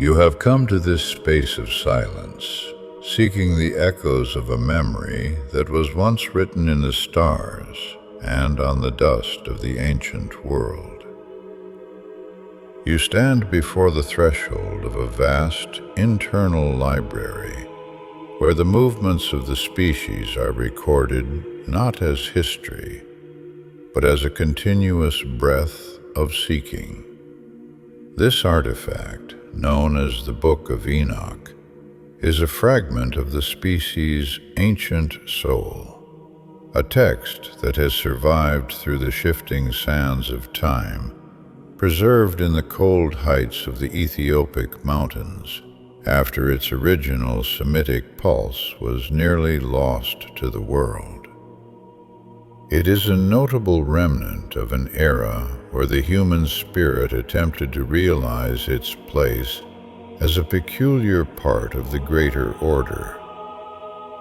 You have come to this space of silence, seeking the echoes of a memory that was once written in the stars and on the dust of the ancient world. You stand before the threshold of a vast internal library, where the movements of the species are recorded not as history, but as a continuous breath of seeking. This artifact, known as the Book of Enoch, is a fragment of the species' ancient soul, a text that has survived through the shifting sands of time, preserved in the cold heights of the Ethiopic mountains, after its original Semitic pulse was nearly lost to the world. It is a notable remnant of an era where the human spirit attempted to realize its place as a peculiar part of the greater order,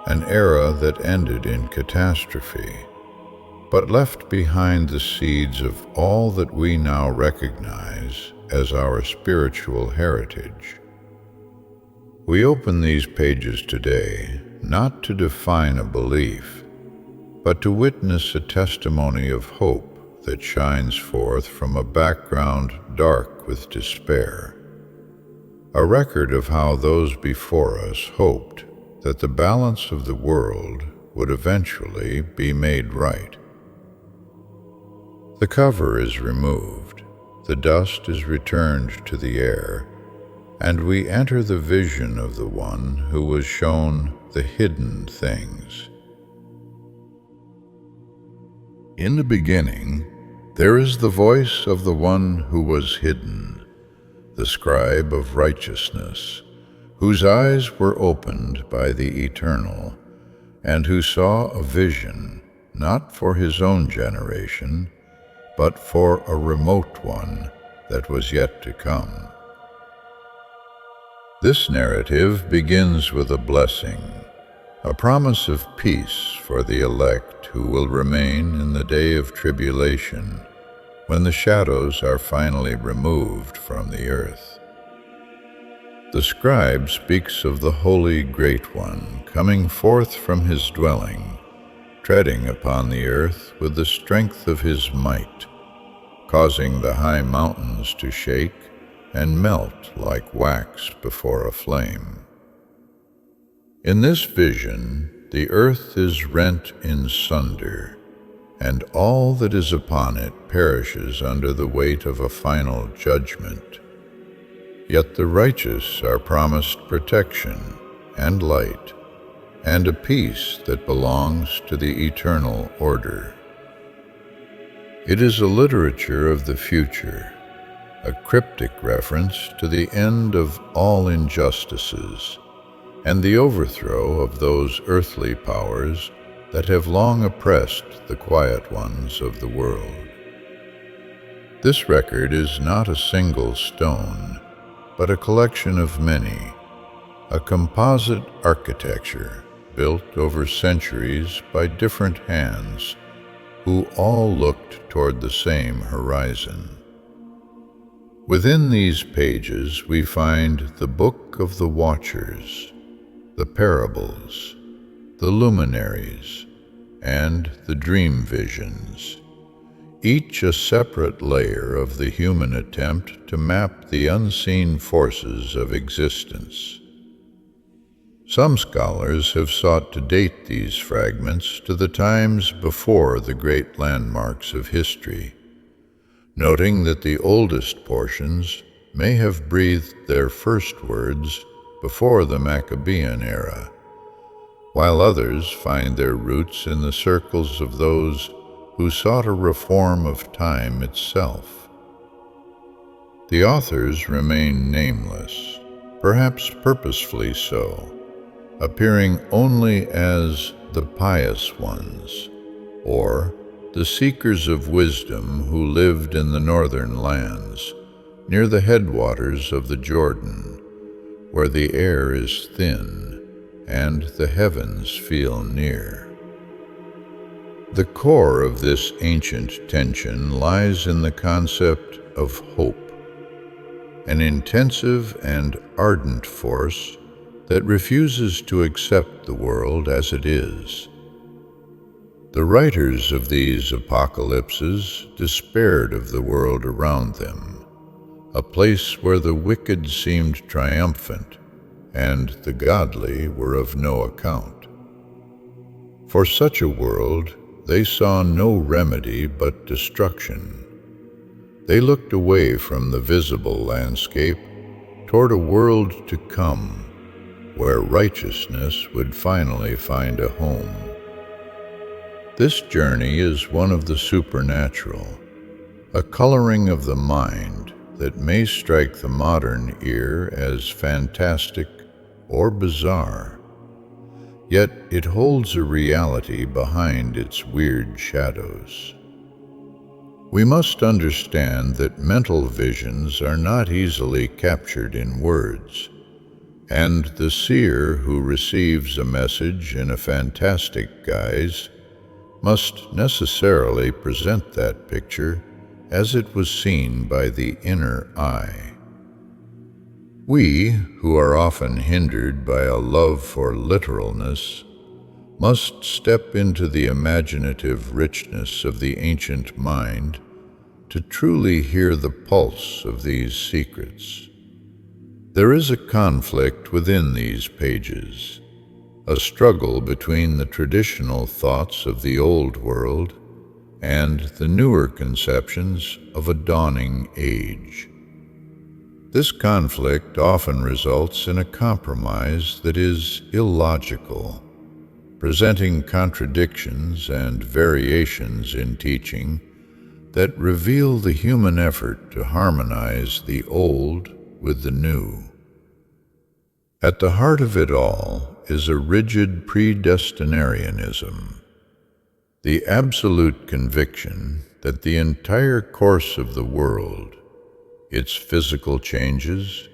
an era that ended in catastrophe, but left behind the seeds of all that we now recognize as our spiritual heritage. We open these pages today not to define a belief, but to witness a testimony of hope that shines forth from a background dark with despair, a record of how those before us hoped that the balance of the world would eventually be made right. The cover is removed, the dust is returned to the air, and we enter the vision of the one who was shown the hidden things. In the beginning, there is the voice of the one who was hidden, the Scribe of righteousness, whose eyes were opened by the Eternal, and who saw a vision, not for his own generation, but for a remote one that was yet to come. This narrative begins with a blessing, a promise of peace for the elect who will remain in the day of tribulation, when the shadows are finally removed from the earth. The scribe speaks of the Holy Great One coming forth from his dwelling, treading upon the earth with the strength of his might, causing the high mountains to shake and melt like wax before a flame. In this vision, the earth is rent in sunder, and all that is upon it perishes under the weight of a final judgment. Yet the righteous are promised protection and light, and a peace that belongs to the eternal order. It is a literature of the future, a cryptic reference to the end of all injustices and the overthrow of those earthly powers that have long oppressed the quiet ones of the world. This record is not a single stone, but a collection of many, a composite architecture built over centuries by different hands who all looked toward the same horizon. Within these pages we find the Book of the Watchers, the parables, the luminaries, and the dream visions, each a separate layer of the human attempt to map the unseen forces of existence. Some scholars have sought to date these fragments to the times before the great landmarks of history, noting that the oldest portions may have breathed their first words before the Maccabean era, while others find their roots in the circles of those who sought a reform of time itself. The authors remain nameless, perhaps purposefully so, appearing only as the pious ones, or the seekers of wisdom who lived in the northern lands, near the headwaters of the Jordan, where the air is thin and the heavens feel near. The core of this ancient tension lies in the concept of hope, an intensive and ardent force that refuses to accept the world as it is. The writers of these apocalypses despaired of the world around them, a place where the wicked seemed triumphant and the godly were of no account. For such a world, they saw no remedy but destruction. They looked away from the visible landscape toward a world to come, where righteousness would finally find a home. This journey is one of the supernatural, a coloring of the mind that may strike the modern ear as fantastic or bizarre, yet it holds a reality behind its weird shadows. We must understand that mental visions are not easily captured in words, and the seer who receives a message in a fantastic guise must necessarily present that picture as it was seen by the inner eye. We, who are often hindered by a love for literalness, must step into the imaginative richness of the ancient mind to truly hear the pulse of these secrets. There is a conflict within these pages, a struggle between the traditional thoughts of the old world and the newer conceptions of a dawning age. This conflict often results in a compromise that is illogical, presenting contradictions and variations in teaching that reveal the human effort to harmonize the old with the new. At the heart of it all is a rigid predestinarianism, the absolute conviction that the entire course of the world, its physical changes,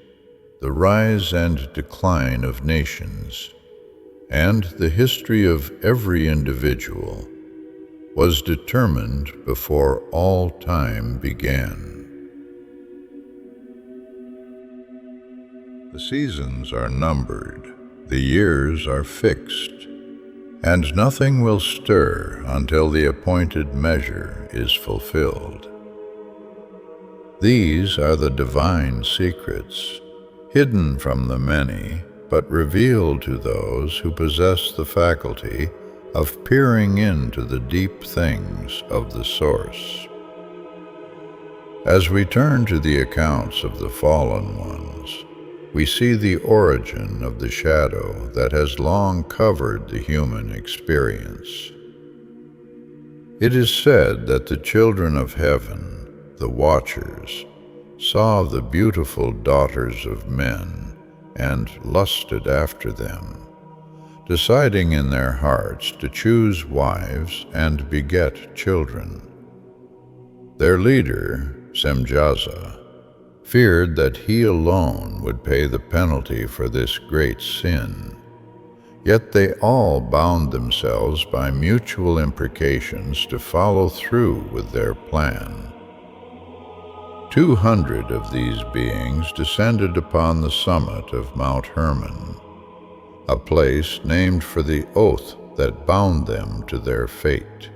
the rise and decline of nations, and the history of every individual was determined before all time began. The seasons are numbered, the years are fixed, and nothing will stir until the appointed measure is fulfilled. These are the divine secrets, hidden from the many, but revealed to those who possess the faculty of peering into the deep things of the source. As we turn to the accounts of the fallen ones, we see the origin of the shadow that has long covered the human experience. It is said that the children of heaven, the watchers, saw the beautiful daughters of men and lusted after them, deciding in their hearts to choose wives and beget children. Their leader, Semjaza, feared that he alone would pay the penalty for this great sin. Yet they all bound themselves by mutual imprecations to follow through with their plan. 200 of these beings descended upon the summit of Mount Hermon, a place named for the oath that bound them to their fate.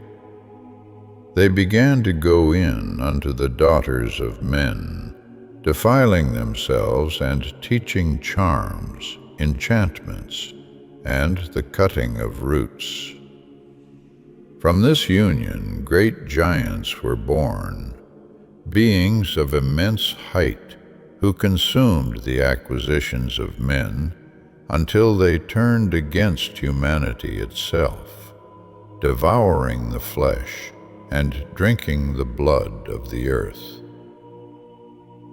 They began to go in unto the daughters of men, defiling themselves and teaching charms, enchantments, and the cutting of roots. From this union great giants were born, beings of immense height, who consumed the acquisitions of men until they turned against humanity itself, devouring the flesh and drinking the blood of the earth.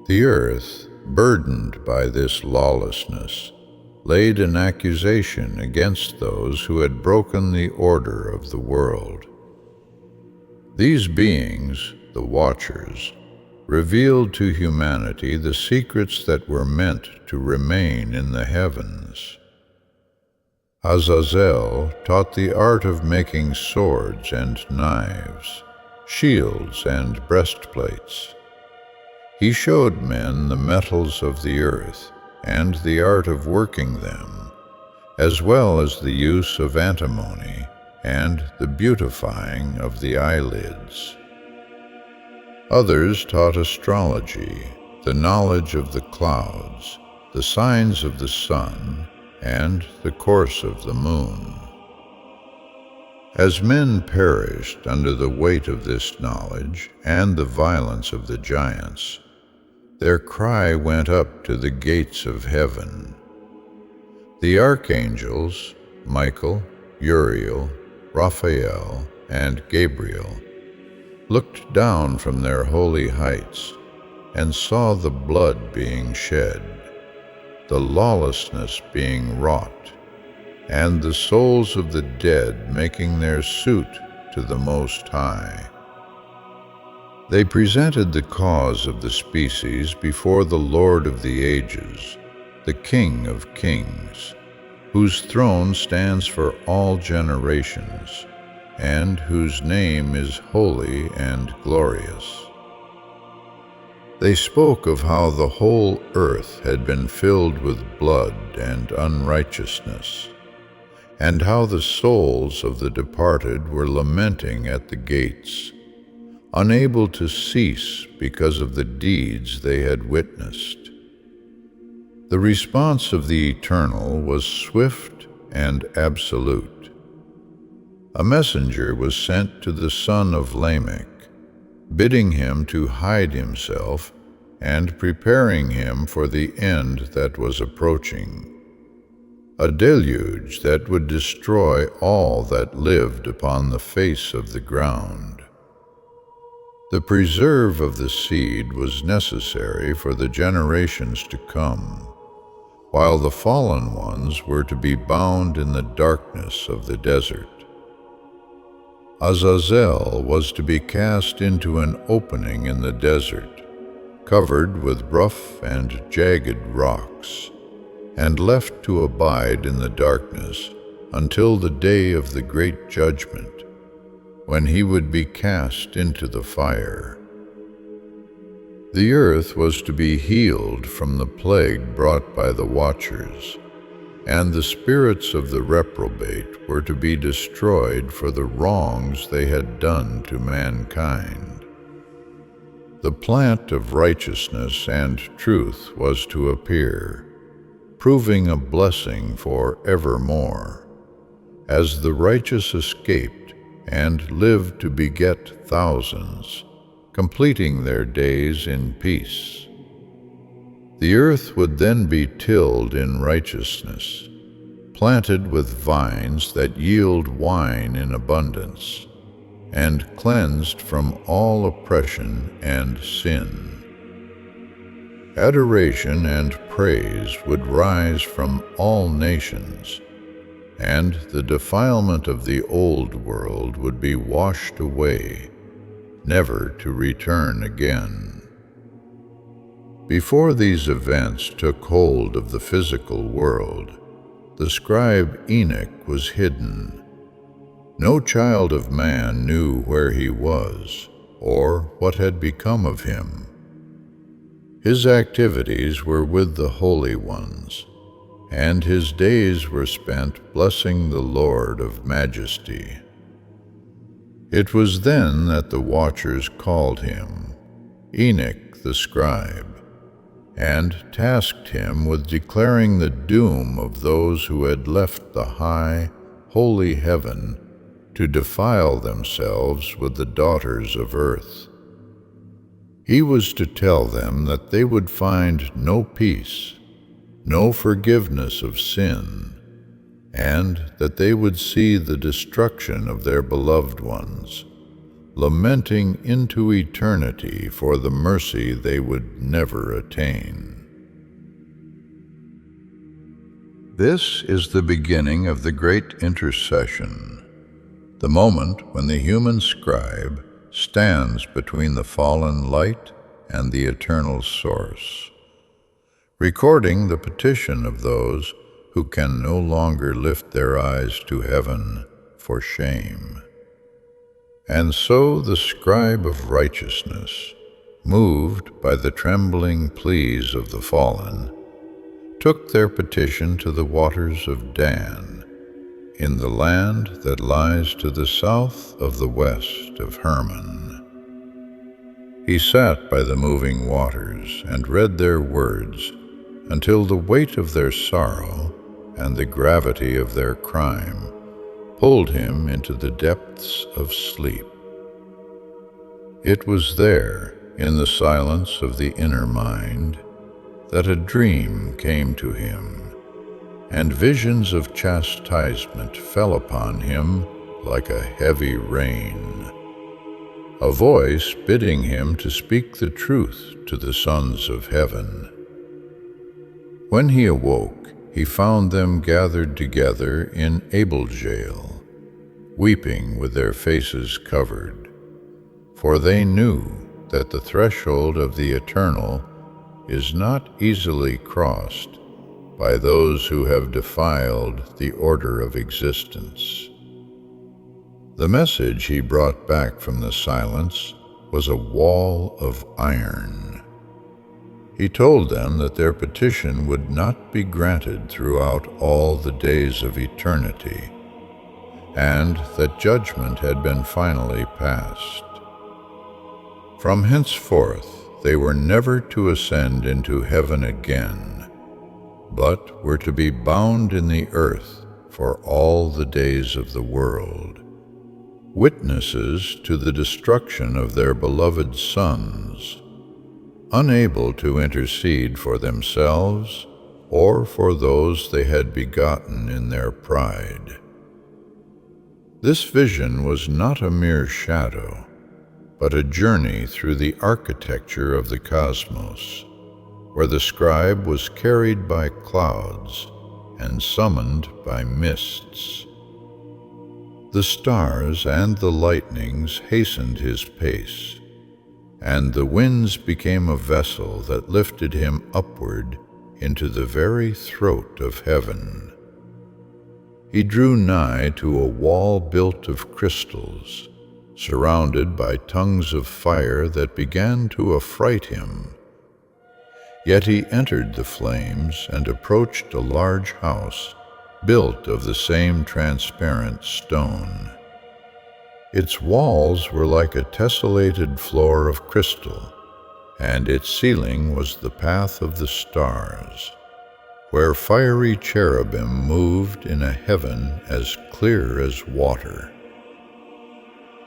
The earth, burdened by this lawlessness, laid an accusation against those who had broken the order of the world. These beings, the Watchers, revealed to humanity the secrets that were meant to remain in the heavens. Azazel taught the art of making swords and knives, shields and breastplates. He showed men the metals of the earth and the art of working them, as well as the use of antimony and the beautifying of the eyelids. Others taught astrology, the knowledge of the clouds, the signs of the sun, and the course of the moon. As men perished under the weight of this knowledge and the violence of the giants, their cry went up to the gates of heaven. The archangels, Michael, Uriel, Raphael, and Gabriel, looked down from their holy heights and saw the blood being shed, the lawlessness being wrought, and the souls of the dead making their suit to the Most High. They presented the cause of the species before the Lord of the ages, the King of kings, whose throne stands for all generations, and whose name is holy and glorious. They spoke of how the whole earth had been filled with blood and unrighteousness, and how the souls of the departed were lamenting at the gates, unable to cease because of the deeds they had witnessed. The response of the Eternal was swift and absolute. A messenger was sent to the son of Lamech, bidding him to hide himself and preparing him for the end that was approaching, a deluge that would destroy all that lived upon the face of the ground. The preserve of the seed was necessary for the generations to come, while the fallen ones were to be bound in the darkness of the desert. Azazel was to be cast into an opening in the desert, covered with rough and jagged rocks, and left to abide in the darkness until the day of the great judgment, when he would be cast into the fire. The earth was to be healed from the plague brought by the watchers, and the spirits of the reprobate were to be destroyed for the wrongs they had done to mankind. The plant of righteousness and truth was to appear, proving a blessing for evermore, as the righteous escaped and lived to beget thousands, completing their days in peace. The earth would then be tilled in righteousness, planted with vines that yield wine in abundance, and cleansed from all oppression and sin. Adoration and praise would rise from all nations, and the defilement of the old world would be washed away, never to return again. Before these events took hold of the physical world, the scribe Enoch was hidden. No child of man knew where he was, or what had become of him. His activities were with the holy ones, and his days were spent blessing the Lord of Majesty. It was then that the watchers called him, Enoch the scribe, and tasked him with declaring the doom of those who had left the high, holy heaven to defile themselves with the daughters of earth. He was to tell them that they would find no peace, no forgiveness of sin, and that they would see the destruction of their beloved ones, lamenting into eternity for the mercy they would never attain. This is the beginning of the great intercession, the moment when the human scribe stands between the fallen light and the eternal source, recording the petition of those who can no longer lift their eyes to heaven for shame. And so the scribe of righteousness, moved by the trembling pleas of the fallen, took their petition to the waters of Dan, in the land that lies to the south of the west of Hermon. He sat by the moving waters and read their words until the weight of their sorrow and the gravity of their crime pulled him into the depths of sleep. It was there, in the silence of the inner mind, that a dream came to him, and visions of chastisement fell upon him like a heavy rain. A voice bidding him to speak the truth to the sons of heaven. When he awoke, he found them gathered together in Abel-jail, weeping with their faces covered, for they knew that the threshold of the eternal is not easily crossed by those who have defiled the order of existence. The message he brought back from the silence was a wall of iron. He told them that their petition would not be granted throughout all the days of eternity, and that judgment had been finally passed. From henceforth, they were never to ascend into heaven again, but were to be bound in the earth for all the days of the world, witnesses to the destruction of their beloved sons, unable to intercede for themselves or for those they had begotten in their pride. This vision was not a mere shadow, but a journey through the architecture of the cosmos, where the scribe was carried by clouds and summoned by mists. The stars and the lightnings hastened his pace, and the winds became a vessel that lifted him upward into the very throat of heaven. He drew nigh to a wall built of crystals, surrounded by tongues of fire that began to affright him. Yet he entered the flames and approached a large house built of the same transparent stone. Its walls were like a tessellated floor of crystal, and its ceiling was the path of the stars, where fiery cherubim moved in a heaven as clear as water.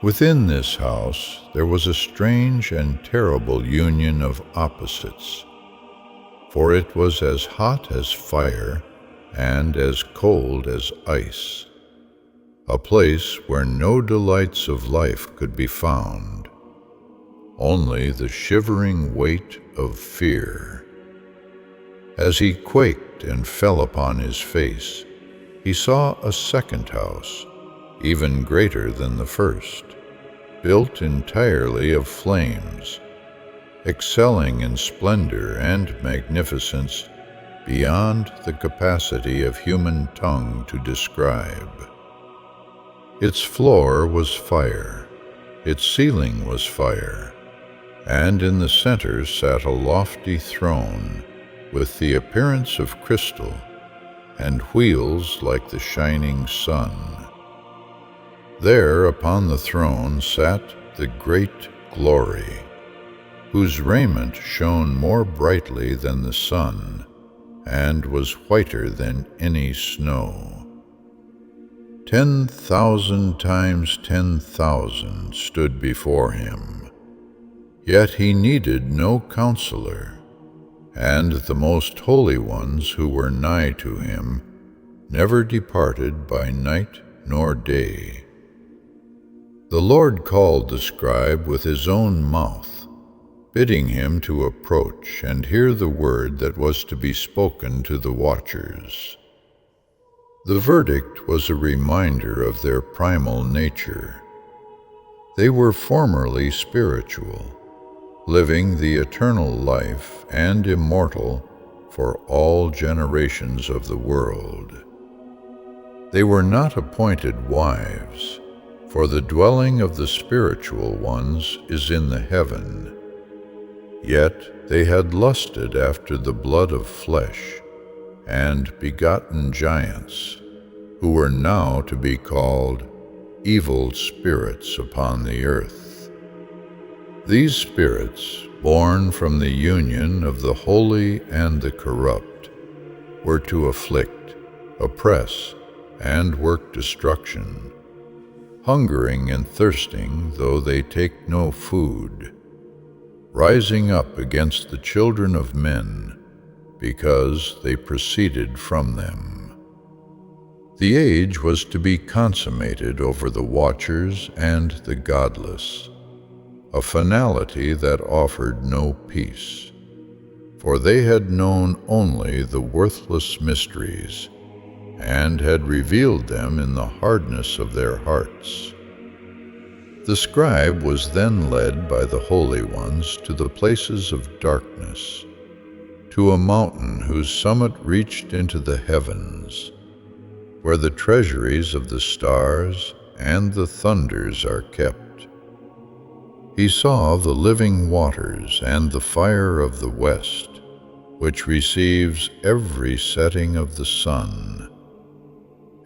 Within this house there was a strange and terrible union of opposites, for it was as hot as fire and as cold as ice, a place where no delights of life could be found, only the shivering weight of fear. As he quaked and fell upon his face, he saw a second house, even greater than the first, built entirely of flames, excelling in splendor and magnificence beyond the capacity of human tongue to describe. Its floor was fire, its ceiling was fire, and in the center sat a lofty throne with the appearance of crystal and wheels like the shining sun. There upon the throne sat the great Glory, whose raiment shone more brightly than the sun and was whiter than any snow. 10,000 times 10,000 stood before him, yet he needed no counselor, and the most holy ones who were nigh to him never departed by night nor day. The Lord called the scribe with his own mouth, bidding him to approach and hear the word that was to be spoken to the watchers. The verdict was a reminder of their primal nature. They were formerly spiritual, living the eternal life and immortal for all generations of the world. They were not appointed wives, for the dwelling of the spiritual ones is in the heaven. Yet they had lusted after the blood of flesh, and begotten giants, who were now to be called evil spirits upon the earth. These spirits, born from the union of the holy and the corrupt, were to afflict, oppress, and work destruction, hungering and thirsting though they take no food, rising up against the children of men, because they proceeded from them. The age was to be consummated over the watchers and the godless, a finality that offered no peace, for they had known only the worthless mysteries, and had revealed them in the hardness of their hearts. The scribe was then led by the holy ones to the places of darkness, to a mountain whose summit reached into the heavens, where the treasuries of the stars and the thunders are kept. He saw the living waters and the fire of the west, which receives every setting of the sun.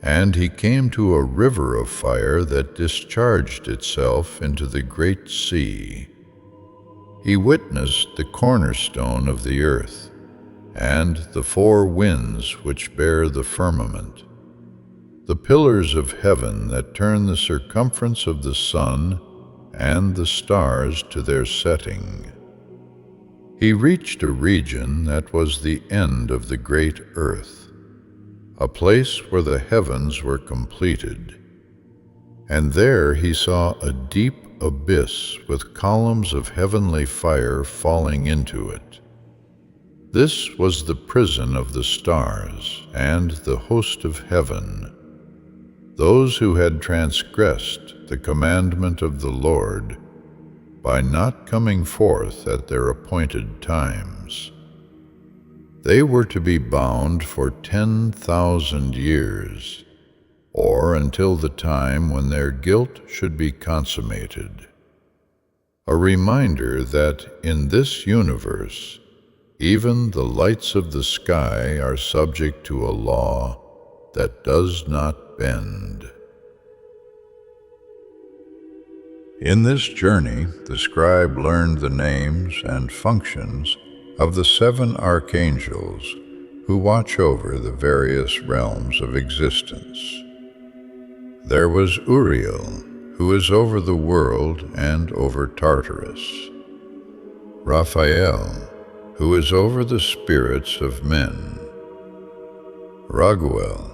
And he came to a river of fire that discharged itself into the great sea. He witnessed the cornerstone of the earth, and the four winds which bear the firmament, the pillars of heaven that turn the circumference of the sun and the stars to their setting. He reached a region that was the end of the great earth, a place where the heavens were completed, and there he saw a deep abyss with columns of heavenly fire falling into it. This was the prison of the stars and the host of heaven, those who had transgressed the commandment of the Lord by not coming forth at their appointed times. They were to be bound for 10,000 years, or until the time when their guilt should be consummated. A reminder that in this universe, even the lights of the sky are subject to a law that does not bend. In this journey, the scribe learned the names and functions of the 7 archangels who watch over the various realms of existence. There was Uriel, who is over the world and over Tartarus; Raphael, who is over the spirits of men; Raguel,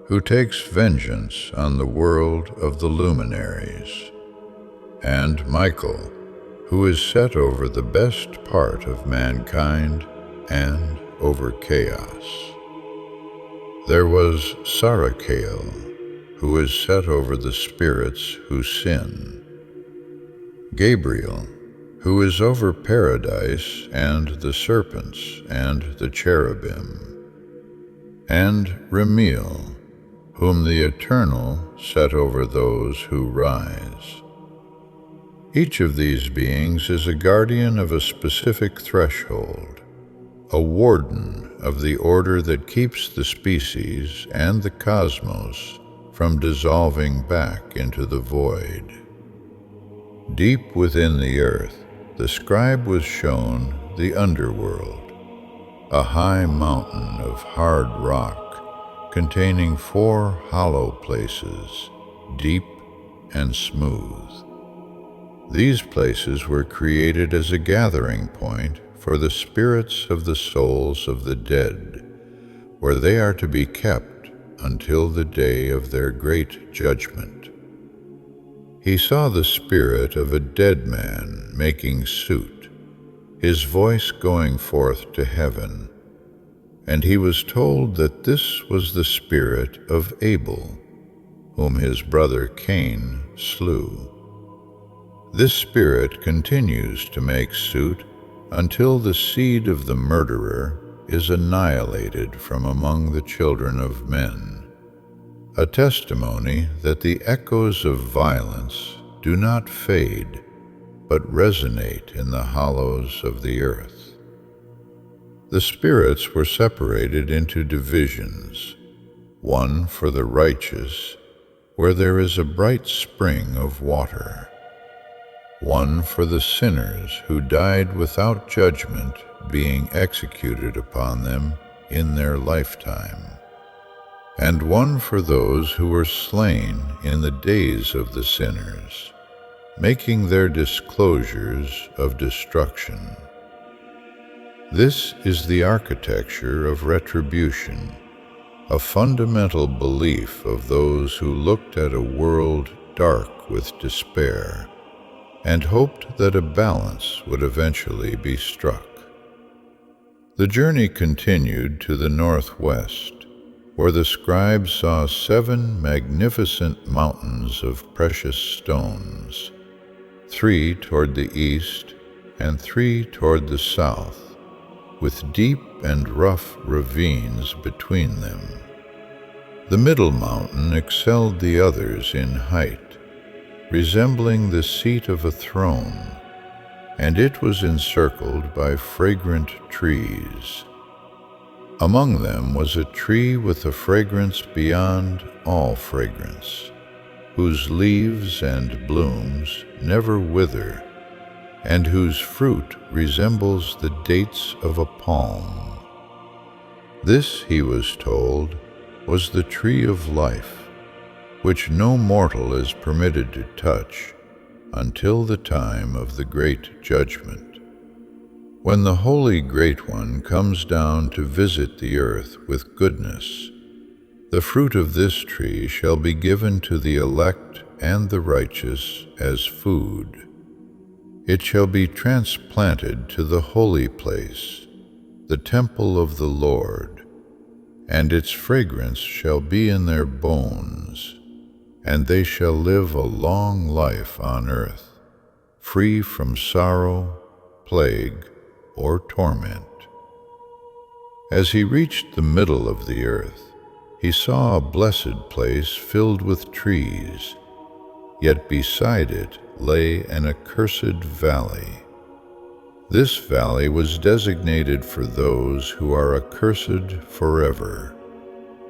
who takes vengeance on the world of the luminaries; and Michael, who is set over the best part of mankind and over chaos. There was Sarachael, who is set over the spirits who sin; Gabriel, who is over paradise and the serpents and the cherubim; and Remiel, whom the Eternal set over those who rise. Each of these beings is a guardian of a specific threshold, a warden of the order that keeps the species and the cosmos from dissolving back into the void. Deep within the earth, the scribe was shown the underworld, a high mountain of hard rock containing 4 hollow places, deep and smooth. These places were created as a gathering point for the spirits of the souls of the dead, where they are to be kept until the day of their great judgment. He saw the spirit of a dead man making suit, his voice going forth to heaven, and he was told that this was the spirit of Abel, whom his brother Cain slew. This spirit continues to make suit until the seed of the murderer is annihilated from among the children of men, a testimony that the echoes of violence do not fade, but resonate in the hollows of the earth. The spirits were separated into divisions, one for the righteous, where there is a bright spring of water, one for the sinners who died without judgment being executed upon them in their lifetime, and one for those who were slain in the days of the sinners, making their disclosures of destruction. This is the architecture of retribution, a fundamental belief of those who looked at a world dark with despair and hoped that a balance would eventually be struck. The journey continued to the northwest, where the scribe saw 7 magnificent mountains of precious stones, 3 toward the east and 3 toward the south, with deep and rough ravines between them. The middle mountain excelled the others in height, resembling the seat of a throne, and it was encircled by fragrant trees. Among them was a tree with a fragrance beyond all fragrance, whose leaves and blooms never wither, and whose fruit resembles the dates of a palm. This, he was told, was the tree of life, which no mortal is permitted to touch until the time of the great judgment, when the Holy Great One comes down to visit the earth with goodness. The fruit of this tree shall be given to the elect and the righteous as food. It shall be transplanted to the holy place, the temple of the Lord, and its fragrance shall be in their bones, and they shall live a long life on earth, free from sorrow, plague, or torment. As he reached the middle of the earth, he saw a blessed place filled with trees, yet beside it lay an accursed valley. This valley was designated for those who are accursed forever,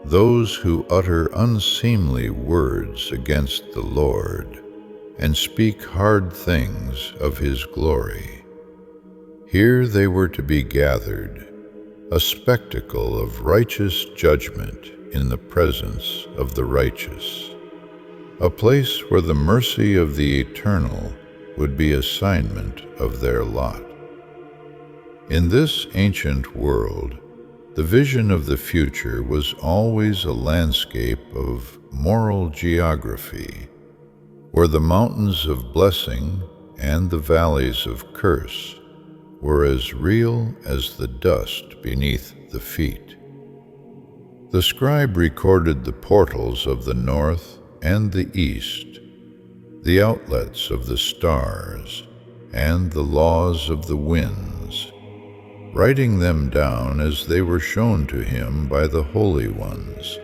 those who utter unseemly words against the Lord and speak hard things of His glory. Here they were to be gathered, a spectacle of righteous judgment in the presence of the righteous, a place where the mercy of the Eternal would be assignment of their lot. In this ancient world, the vision of the future was always a landscape of moral geography, where the mountains of blessing and the valleys of curse were as real as the dust beneath the feet. The scribe recorded the portals of the north and the east, the outlets of the stars, and the laws of the winds, writing them down as they were shown to him by the holy ones,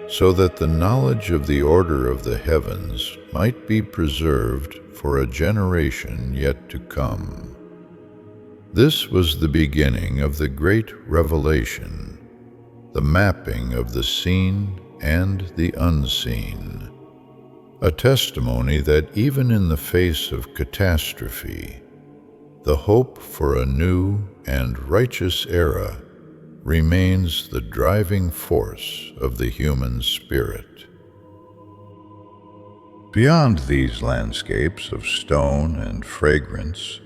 so that the knowledge of the order of the heavens might be preserved for a generation yet to come. This was the beginning of the great revelation, the mapping of the seen and the unseen, a testimony that even in the face of catastrophe, the hope for a new and righteous era remains the driving force of the human spirit. Beyond these landscapes of stone and fragrance,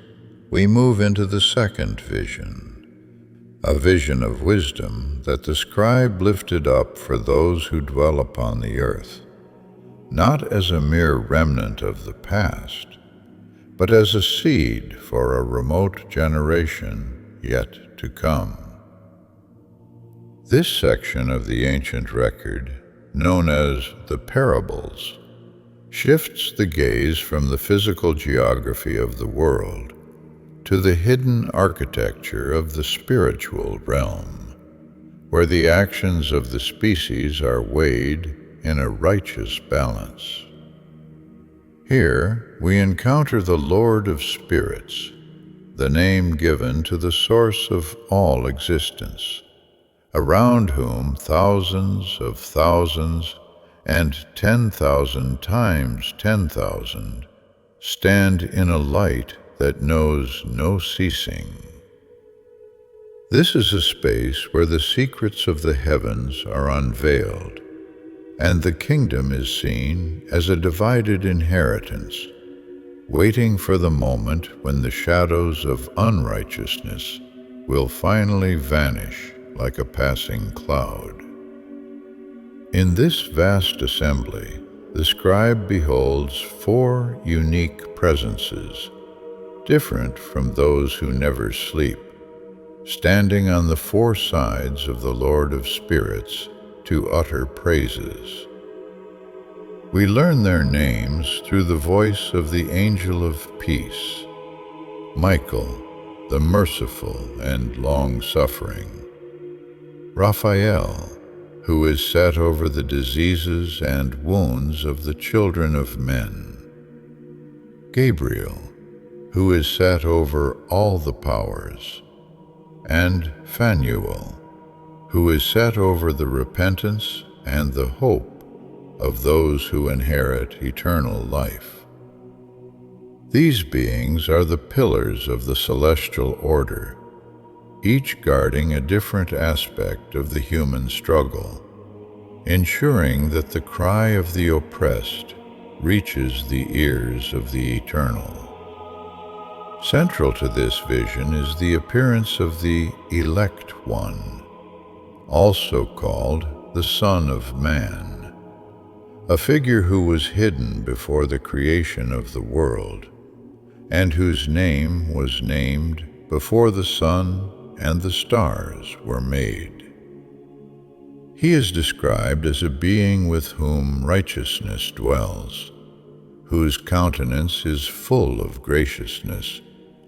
we move into the second vision, a vision of wisdom that the scribe lifted up for those who dwell upon the earth, not as a mere remnant of the past, but as a seed for a remote generation yet to come. This section of the ancient record, known as the parables, shifts the gaze from the physical geography of the world to the hidden architecture of the spiritual realm, where the actions of the species are weighed in a righteous balance. Here we encounter the Lord of Spirits, the name given to the source of all existence, around whom thousands of thousands and 10,000 times 10,000 stand in a light that knows no ceasing. This is a space where the secrets of the heavens are unveiled, and the kingdom is seen as a divided inheritance, waiting for the moment when the shadows of unrighteousness will finally vanish like a passing cloud. In this vast assembly, the scribe beholds 4 unique presences, different from those who never sleep, standing on the 4 sides of the Lord of Spirits to utter praises. We learn their names through the voice of the angel of peace, Michael, the merciful and long-suffering; Raphael, who is set over the diseases and wounds of the children of men; Gabriel, who is set over all the powers; and Phanuel, who is set over the repentance and the hope of those who inherit eternal life. These beings are the pillars of the celestial order, each guarding a different aspect of the human struggle, ensuring that the cry of the oppressed reaches the ears of the Eternal. Central to this vision is the appearance of the Elect One, also called the Son of Man, a figure who was hidden before the creation of the world, and whose name was named before the sun and the stars were made. He is described as a being with whom righteousness dwells, whose countenance is full of graciousness,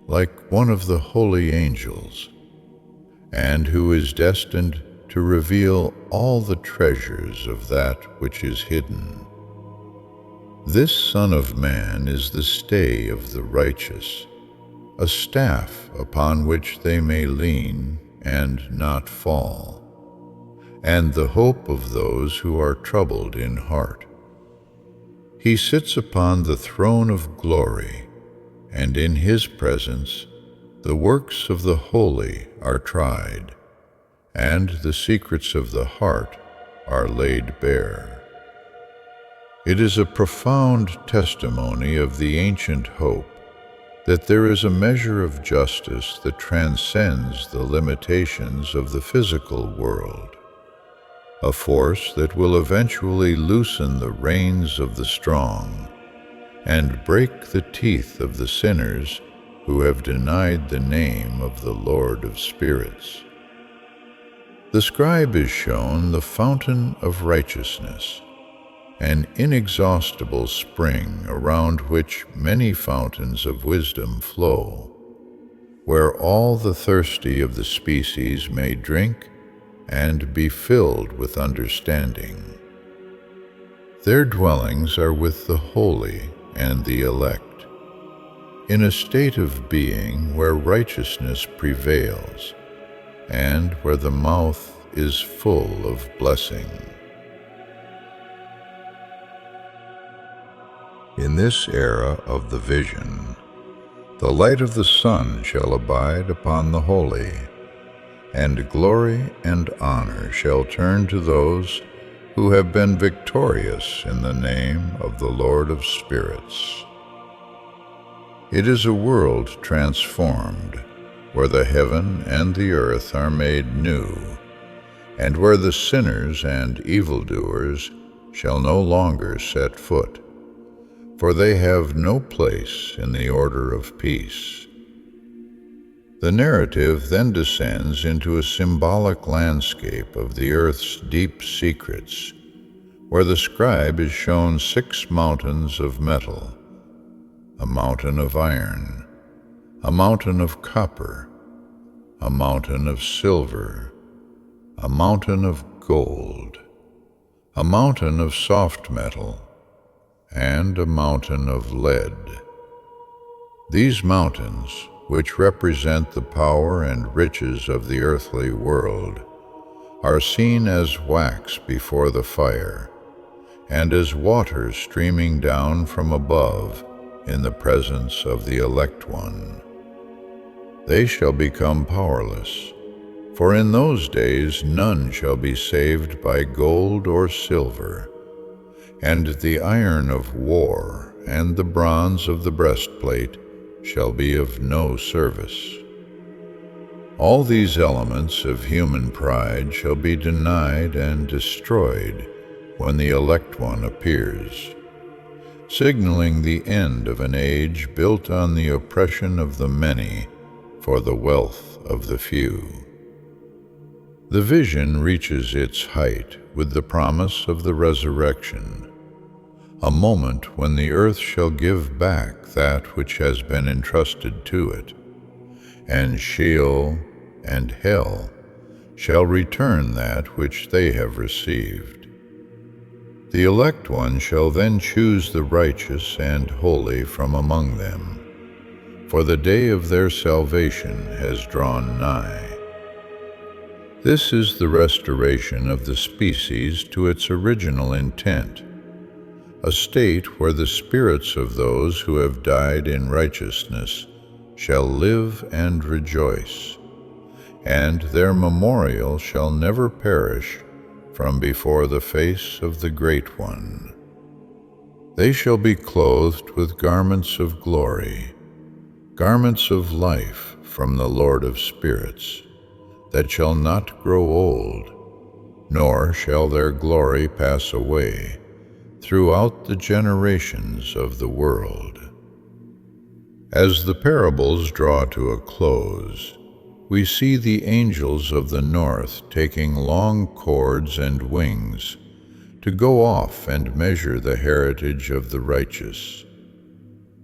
like one of the holy angels, and who is destined to reveal all the treasures of that which is hidden. This Son of Man is the stay of the righteous, a staff upon which they may lean and not fall, and the hope of those who are troubled in heart. He sits upon the throne of glory, and in his presence the works of the holy are tried, and the secrets of the heart are laid bare. It is a profound testimony of the ancient hope that there is a measure of justice that transcends the limitations of the physical world, a force that will eventually loosen the reins of the strong and break the teeth of the sinners who have denied the name of the Lord of Spirits. The scribe is shown the fountain of righteousness, an inexhaustible spring around which many fountains of wisdom flow, where all the thirsty of the species may drink and be filled with understanding. Their dwellings are with the holy and the elect, in a state of being where righteousness prevails and where the mouth is full of blessing. In this era of the vision, the light of the sun shall abide upon the holy, and glory and honor shall turn to those who have been victorious in the name of the Lord of Spirits. It is a world transformed, where the heaven and the earth are made new, and where the sinners and evildoers shall no longer set foot, for they have no place in the order of peace. The narrative then descends into a symbolic landscape of the earth's deep secrets, where the scribe is shown 6 mountains of metal, a mountain of iron, a mountain of copper, a mountain of silver, a mountain of gold, a mountain of soft metal, and a mountain of lead. These mountains, which represent the power and riches of the earthly world, are seen as wax before the fire, and as waters streaming down from above in the presence of the elect one. They shall become powerless, for in those days none shall be saved by gold or silver, and the iron of war and the bronze of the breastplate shall be of no service. All these elements of human pride shall be denied and destroyed when the elect one appears, signaling the end of an age built on the oppression of the many for the wealth of the few. The vision reaches its height with the promise of the resurrection, a moment when the earth shall give back that which has been entrusted to it, and Sheol and hell shall return that which they have received. The elect one shall then choose the righteous and holy from among them, for the day of their salvation has drawn nigh. This is the restoration of the species to its original intent, a state where the spirits of those who have died in righteousness shall live and rejoice, and their memorial shall never perish from before the face of the Great One. They shall be clothed with garments of glory, garments of life from the Lord of spirits, that shall not grow old, nor shall their glory pass away throughout the generations of the world. As the parables draw to a close, we see the angels of the north taking long cords and wings to go off and measure the heritage of the righteous.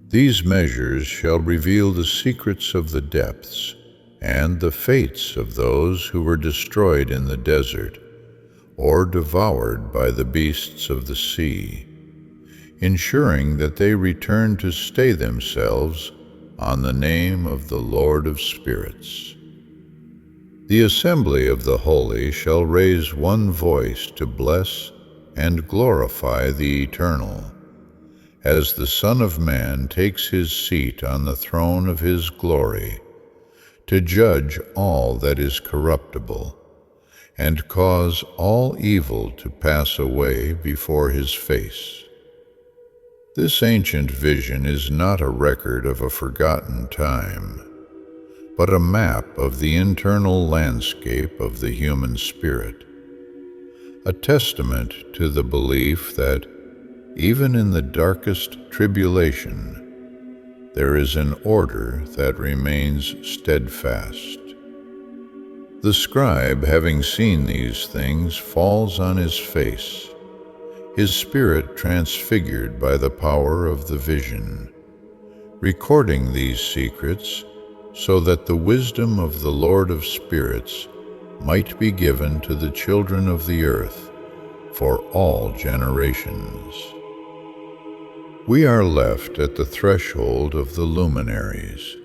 These measures shall reveal the secrets of the depths and the fates of those who were destroyed in the desert or devoured by the beasts of the sea, ensuring that they return to stay themselves on the name of the Lord of spirits. The assembly of the holy shall raise one voice to bless and glorify the Eternal, as the Son of Man takes his seat on the throne of his glory, to judge all that is corruptible, and cause all evil to pass away before his face. This ancient vision is not a record of a forgotten time, but a map of the internal landscape of the human spirit, a testament to the belief that even in the darkest tribulation, there is an order that remains steadfast. The scribe, having seen these things, falls on his face, his spirit transfigured by the power of the vision, recording these secrets so that the wisdom of the Lord of spirits might be given to the children of the earth for all generations. We are left at the threshold of the luminaries,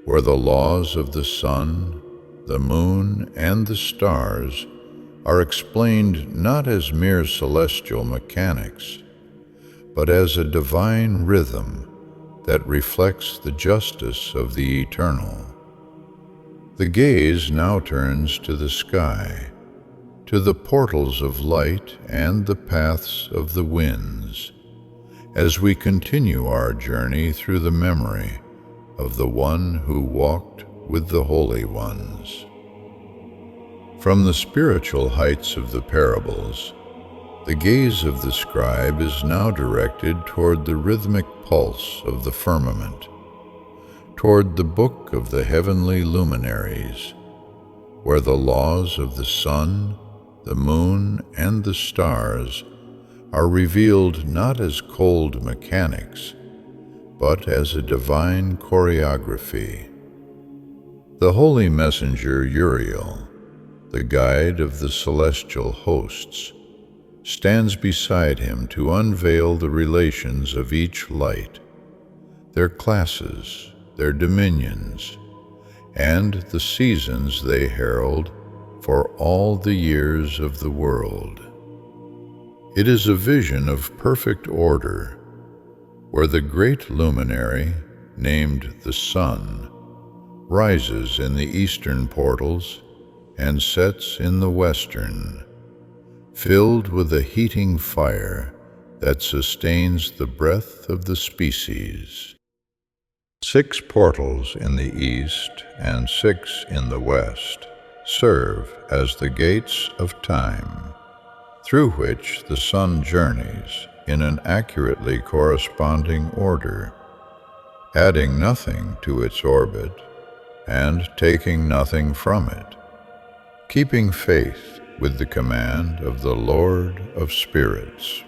where the laws of the sun, the moon, and the stars are explained not as mere celestial mechanics, but as a divine rhythm that reflects the justice of the eternal. The gaze now turns to the sky, to the portals of light and the paths of the winds, as we continue our journey through the memory of the one who walked with the holy ones. From the spiritual heights of the parables, the gaze of the scribe is now directed toward the rhythmic pulse of the firmament, toward the book of the heavenly luminaries, where the laws of the sun, the moon, and the stars are revealed not as cold mechanics, but as a divine choreography. The holy messenger Uriel, the guide of the celestial hosts, stands beside him to unveil the relations of each light, their classes, their dominions, and the seasons they herald for all the years of the world. It is a vision of perfect order, where the great luminary, named the sun, rises in the eastern portals and sets in the western, filled with a heating fire that sustains the breath of the species. 6 portals in the east and 6 in the west serve as the gates of time, through which the sun journeys in an accurately corresponding order, adding nothing to its orbit and taking nothing from it, keeping faith with the command of the Lord of Spirits.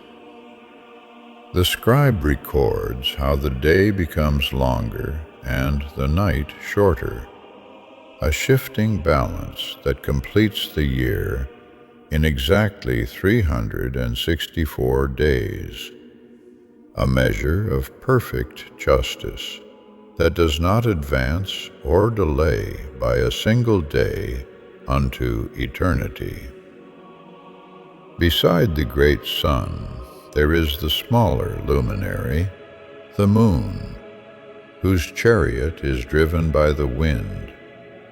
The scribe records how the day becomes longer and the night shorter, a shifting balance that completes the year in exactly 364 days, a measure of perfect justice that does not advance or delay by a single day unto eternity. Beside the great sun, there is the smaller luminary, the moon, whose chariot is driven by the wind,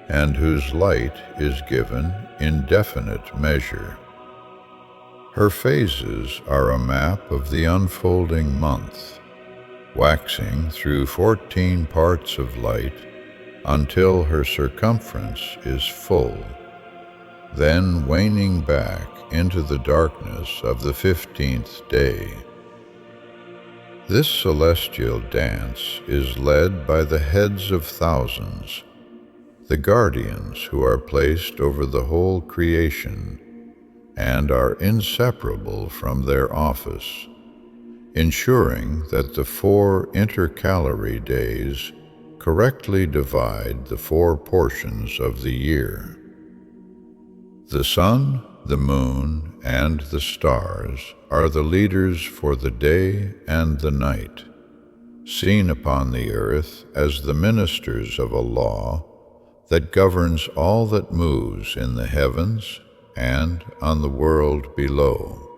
and whose light is given in definite measure. Her phases are a map of the unfolding month, waxing through 14 parts of light until her circumference is full, then waning back into the darkness of the 15th day. This celestial dance is led by the heads of thousands, the guardians who are placed over the whole creation and are inseparable from their office, ensuring that the 4 intercalary days correctly divide the 4 portions of the year. The sun, the moon, and the stars are the leaders for the day and the night, seen upon the earth as the ministers of a law that governs all that moves in the heavens and on the world below.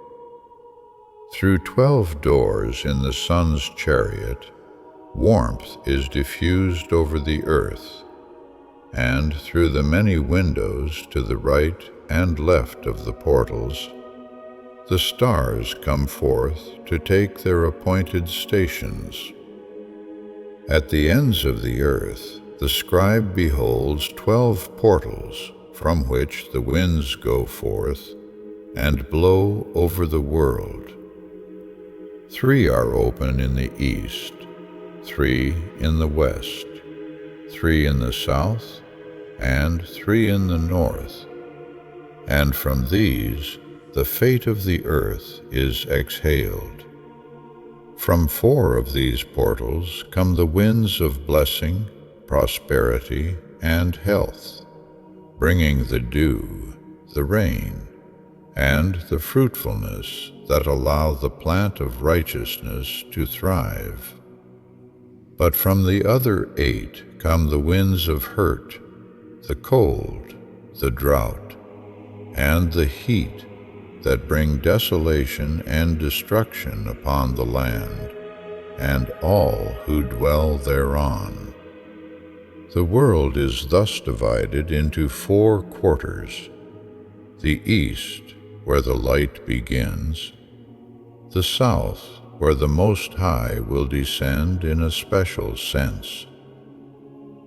Through 12 doors in the sun's chariot, warmth is diffused over the earth, and through the many windows to the right and left of the portals, the stars come forth to take their appointed stations. At the ends of the earth, the scribe beholds 12 portals from which the winds go forth and blow over the world. 3 are open in the east, 3 in the west, 3 in the south, and 3 in the north, and from these the fate of the earth is exhaled. From 4 of these portals come the winds of blessing, prosperity, and health, bringing the dew, the rain, and the fruitfulness that allow the plant of righteousness to thrive. But from the other 8 come the winds of hurt, the cold, the drought, and the heat that bring desolation and destruction upon the land, and all who dwell thereon. The world is thus divided into 4 quarters: the east, where the light begins; the south, where the Most High will descend in a special sense;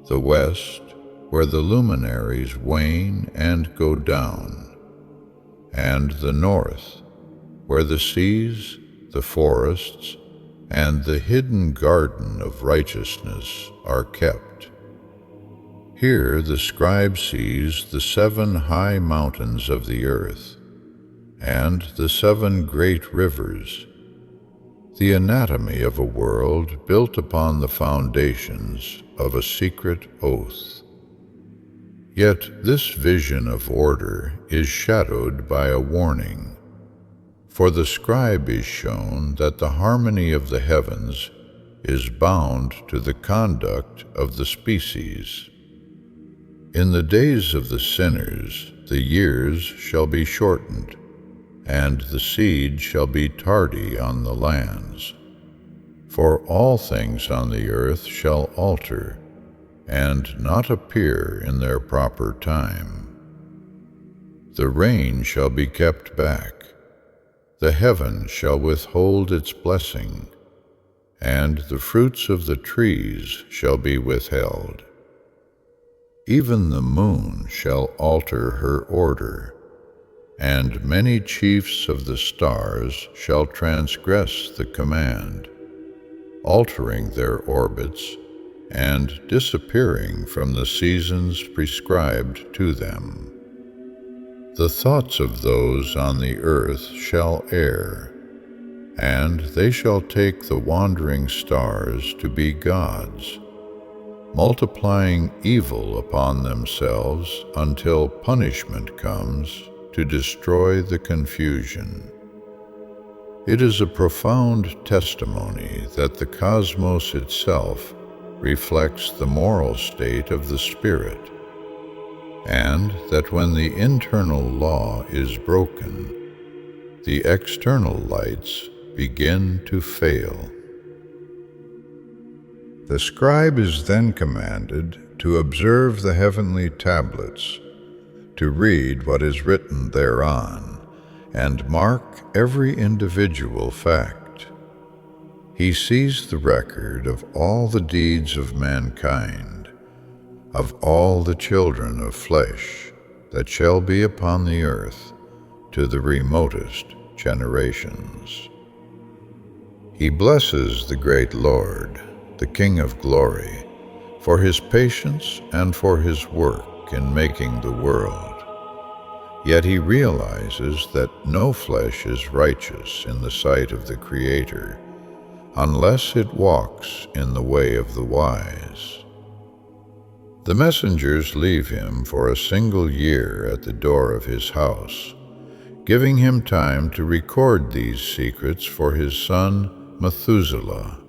the west, where the luminaries wane and go down; and the north, where the seas, the forests, and the hidden garden of righteousness are kept. Here the scribe sees the 7 high mountains of the earth, and the 7 great rivers, the anatomy of a world built upon the foundations of a secret oath. Yet this vision of order is shadowed by a warning, For the scribe is shown that the harmony of the heavens is bound to the conduct of the species. In the days of the sinners, the years shall be shortened, and the seed shall be tardy on the lands. For all things on the earth shall alter, and not appear in their proper time. The rain shall be kept back, the heaven shall withhold its blessing, and the fruits of the trees shall be withheld. Even the moon shall alter her order, and many chiefs of the stars shall transgress the command, altering their orbits and disappearing from the seasons prescribed to them. The thoughts of those on the earth shall err, and they shall take the wandering stars to be gods, multiplying evil upon themselves until punishment comes to destroy the confusion. It is a profound testimony that the cosmos itself reflects the moral state of the spirit, and that when the internal law is broken, the external lights begin to fail. The scribe is then commanded to observe the heavenly tablets, to read what is written thereon, and mark every individual fact. He sees the record of all the deeds of mankind, of all the children of flesh that shall be upon the earth to the remotest generations. He blesses the great Lord, the King of glory, for his patience and for his work in making the world. Yet he realizes that no flesh is righteous in the sight of the Creator unless it walks in the way of the wise. The messengers leave him for a single year at the door of his house, giving him time to record these secrets for his son Methuselah,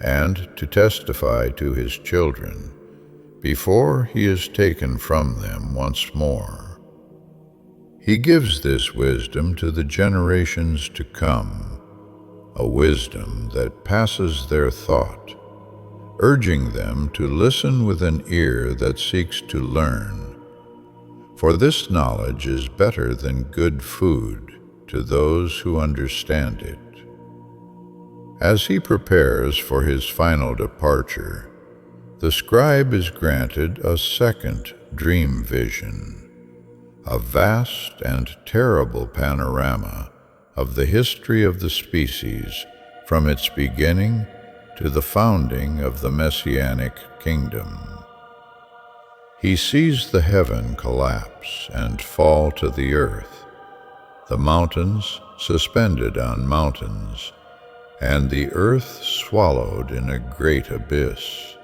and to testify to his children before he is taken from them once more. He gives this wisdom to the generations to come, a wisdom that passes their thought, urging them to listen with an ear that seeks to learn, for this knowledge is better than good food to those who understand it. As he prepares for his final departure, the scribe is granted a second dream vision, a vast and terrible panorama of the history of the species from its beginning to the founding of the Messianic kingdom. He sees the heaven collapse and fall to the earth, the mountains suspended on mountains, and the earth swallowed in a great abyss.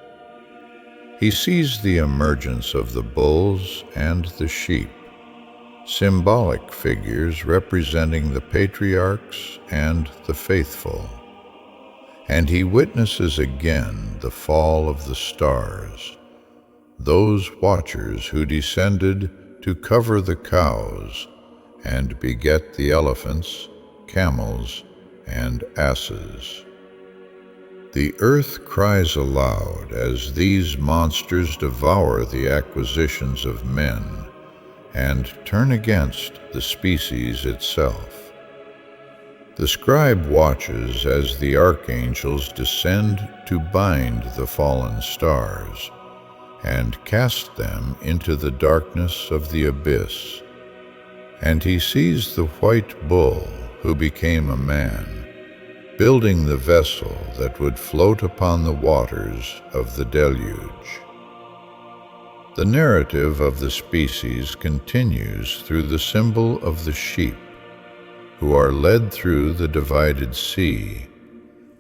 He sees the emergence of the bulls and the sheep, symbolic figures representing the patriarchs and the faithful. And he witnesses again the fall of the stars, those watchers who descended to cover the cows and beget the elephants, camels, and asses. The earth cries aloud as these monsters devour the acquisitions of men and turn against the species itself. The scribe watches as the archangels descend to bind the fallen stars and cast them into the darkness of the abyss. And he sees the white bull who became a man, building the vessel that would float upon the waters of the deluge. The narrative of the species continues through the symbol of the sheep, who are led through the divided sea,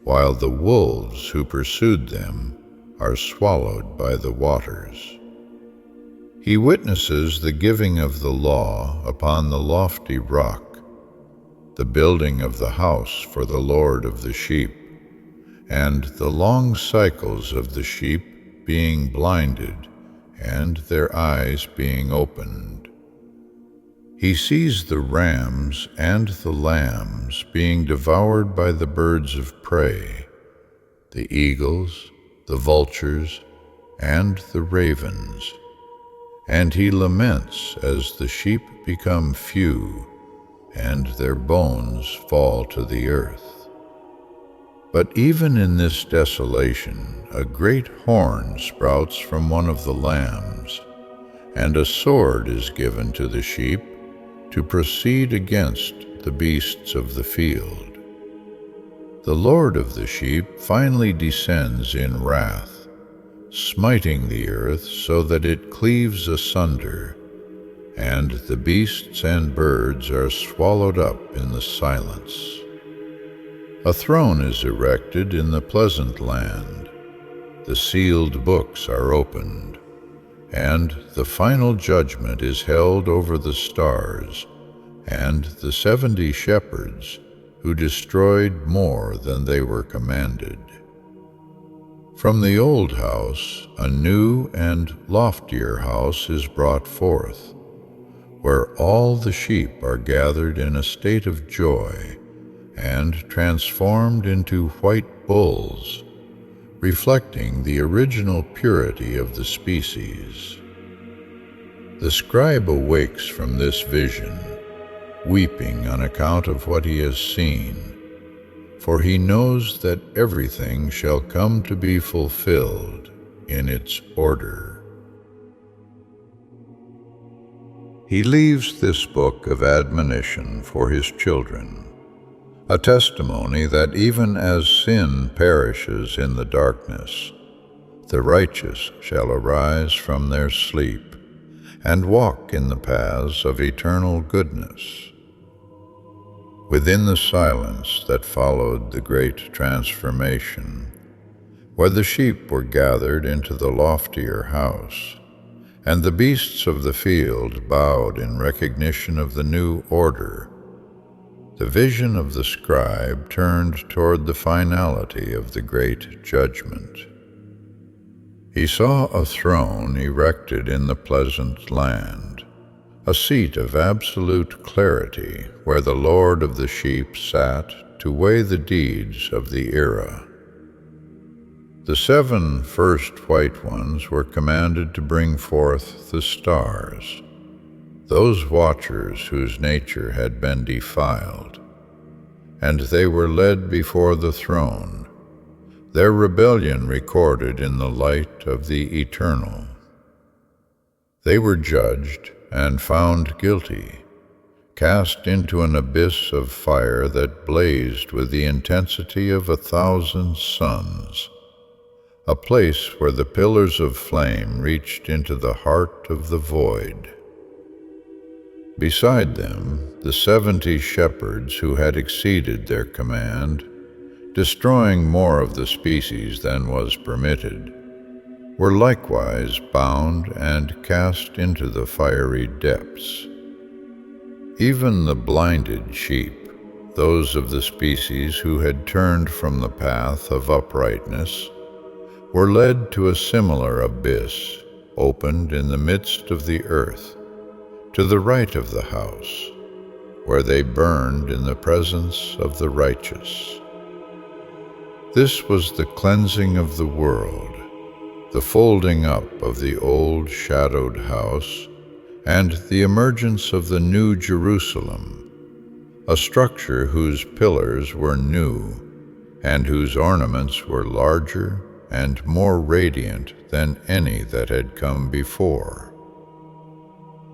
while the wolves who pursued them are swallowed by the waters. He witnesses the giving of the law upon the lofty rock, the building of the house for the Lord of the sheep, and the long cycles of the sheep being blinded, and their eyes being opened. He sees the rams and the lambs being devoured by the birds of prey, the eagles, the vultures, and the ravens, and he laments as the sheep become few, and their bones fall to the earth. But even in this desolation, a great horn sprouts from one of the lambs, and a sword is given to the sheep to proceed against the beasts of the field. The Lord of the sheep finally descends in wrath, smiting the earth so that it cleaves asunder, and the beasts and birds are swallowed up in the silence. A throne is erected in the pleasant land. The sealed books are opened, and the final judgment is held over the stars and the 70 shepherds who destroyed more than they were commanded. From the old house, a new and loftier house is brought forth, where all the sheep are gathered in a state of joy and transformed into white bulls, reflecting the original purity of the species. The scribe awakes from this vision, weeping on account of what he has seen, for he knows that everything shall come to be fulfilled in its order. He leaves this book of admonition for his children, a testimony that even as sin perishes in the darkness, the righteous shall arise from their sleep and walk in the paths of eternal goodness. Within the silence that followed the great transformation, where the sheep were gathered into the loftier house, and the beasts of the field bowed in recognition of the new order, the vision of the scribe turned toward the finality of the great judgment. He saw a throne erected in the pleasant land, a seat of absolute clarity where the Lord of the sheep sat to weigh the deeds of the era. The 7 first white ones were commanded to bring forth the stars, those watchers whose nature had been defiled, and they were led before the throne, their rebellion recorded in the light of the eternal. They were judged and found guilty, cast into an abyss of fire that blazed with the intensity of 1,000 suns, a place where the pillars of flame reached into the heart of the void. Beside them, the 70 shepherds who had exceeded their command, destroying more of the species than was permitted, were likewise bound and cast into the fiery depths. Even the blinded sheep, those of the species who had turned from the path of uprightness, were led to a similar abyss, opened in the midst of the earth, to the right of the house, where they burned in the presence of the righteous. This was the cleansing of the world, the folding up of the old shadowed house, and the emergence of the new Jerusalem, a structure whose pillars were new, and whose ornaments were larger and more radiant than any that had come before.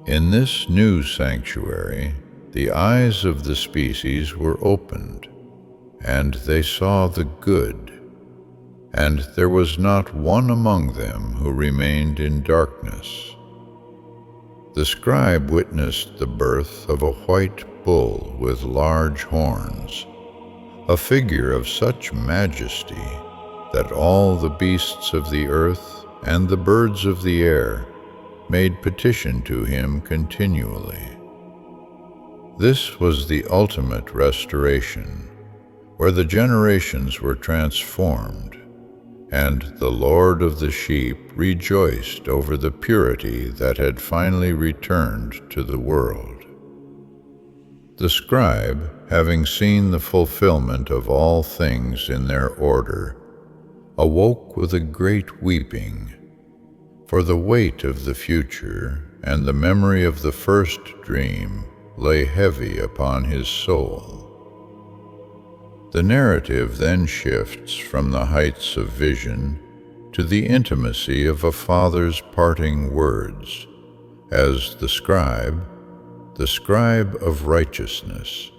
In this new sanctuary, the eyes of the species were opened, and they saw the good, and there was not one among them who remained in darkness. The scribe witnessed the birth of a white bull with large horns, a figure of such majesty that all the beasts of the earth and the birds of the air made petition to him continually. This was the ultimate restoration, where the generations were transformed, and the Lord of the sheep rejoiced over the purity that had finally returned to the world. The scribe, having seen the fulfillment of all things in their order, awoke with a great weeping, for the weight of the future and the memory of the first dream lay heavy upon his soul. The narrative then shifts from the heights of vision to the intimacy of a father's parting words, as the scribe of righteousness,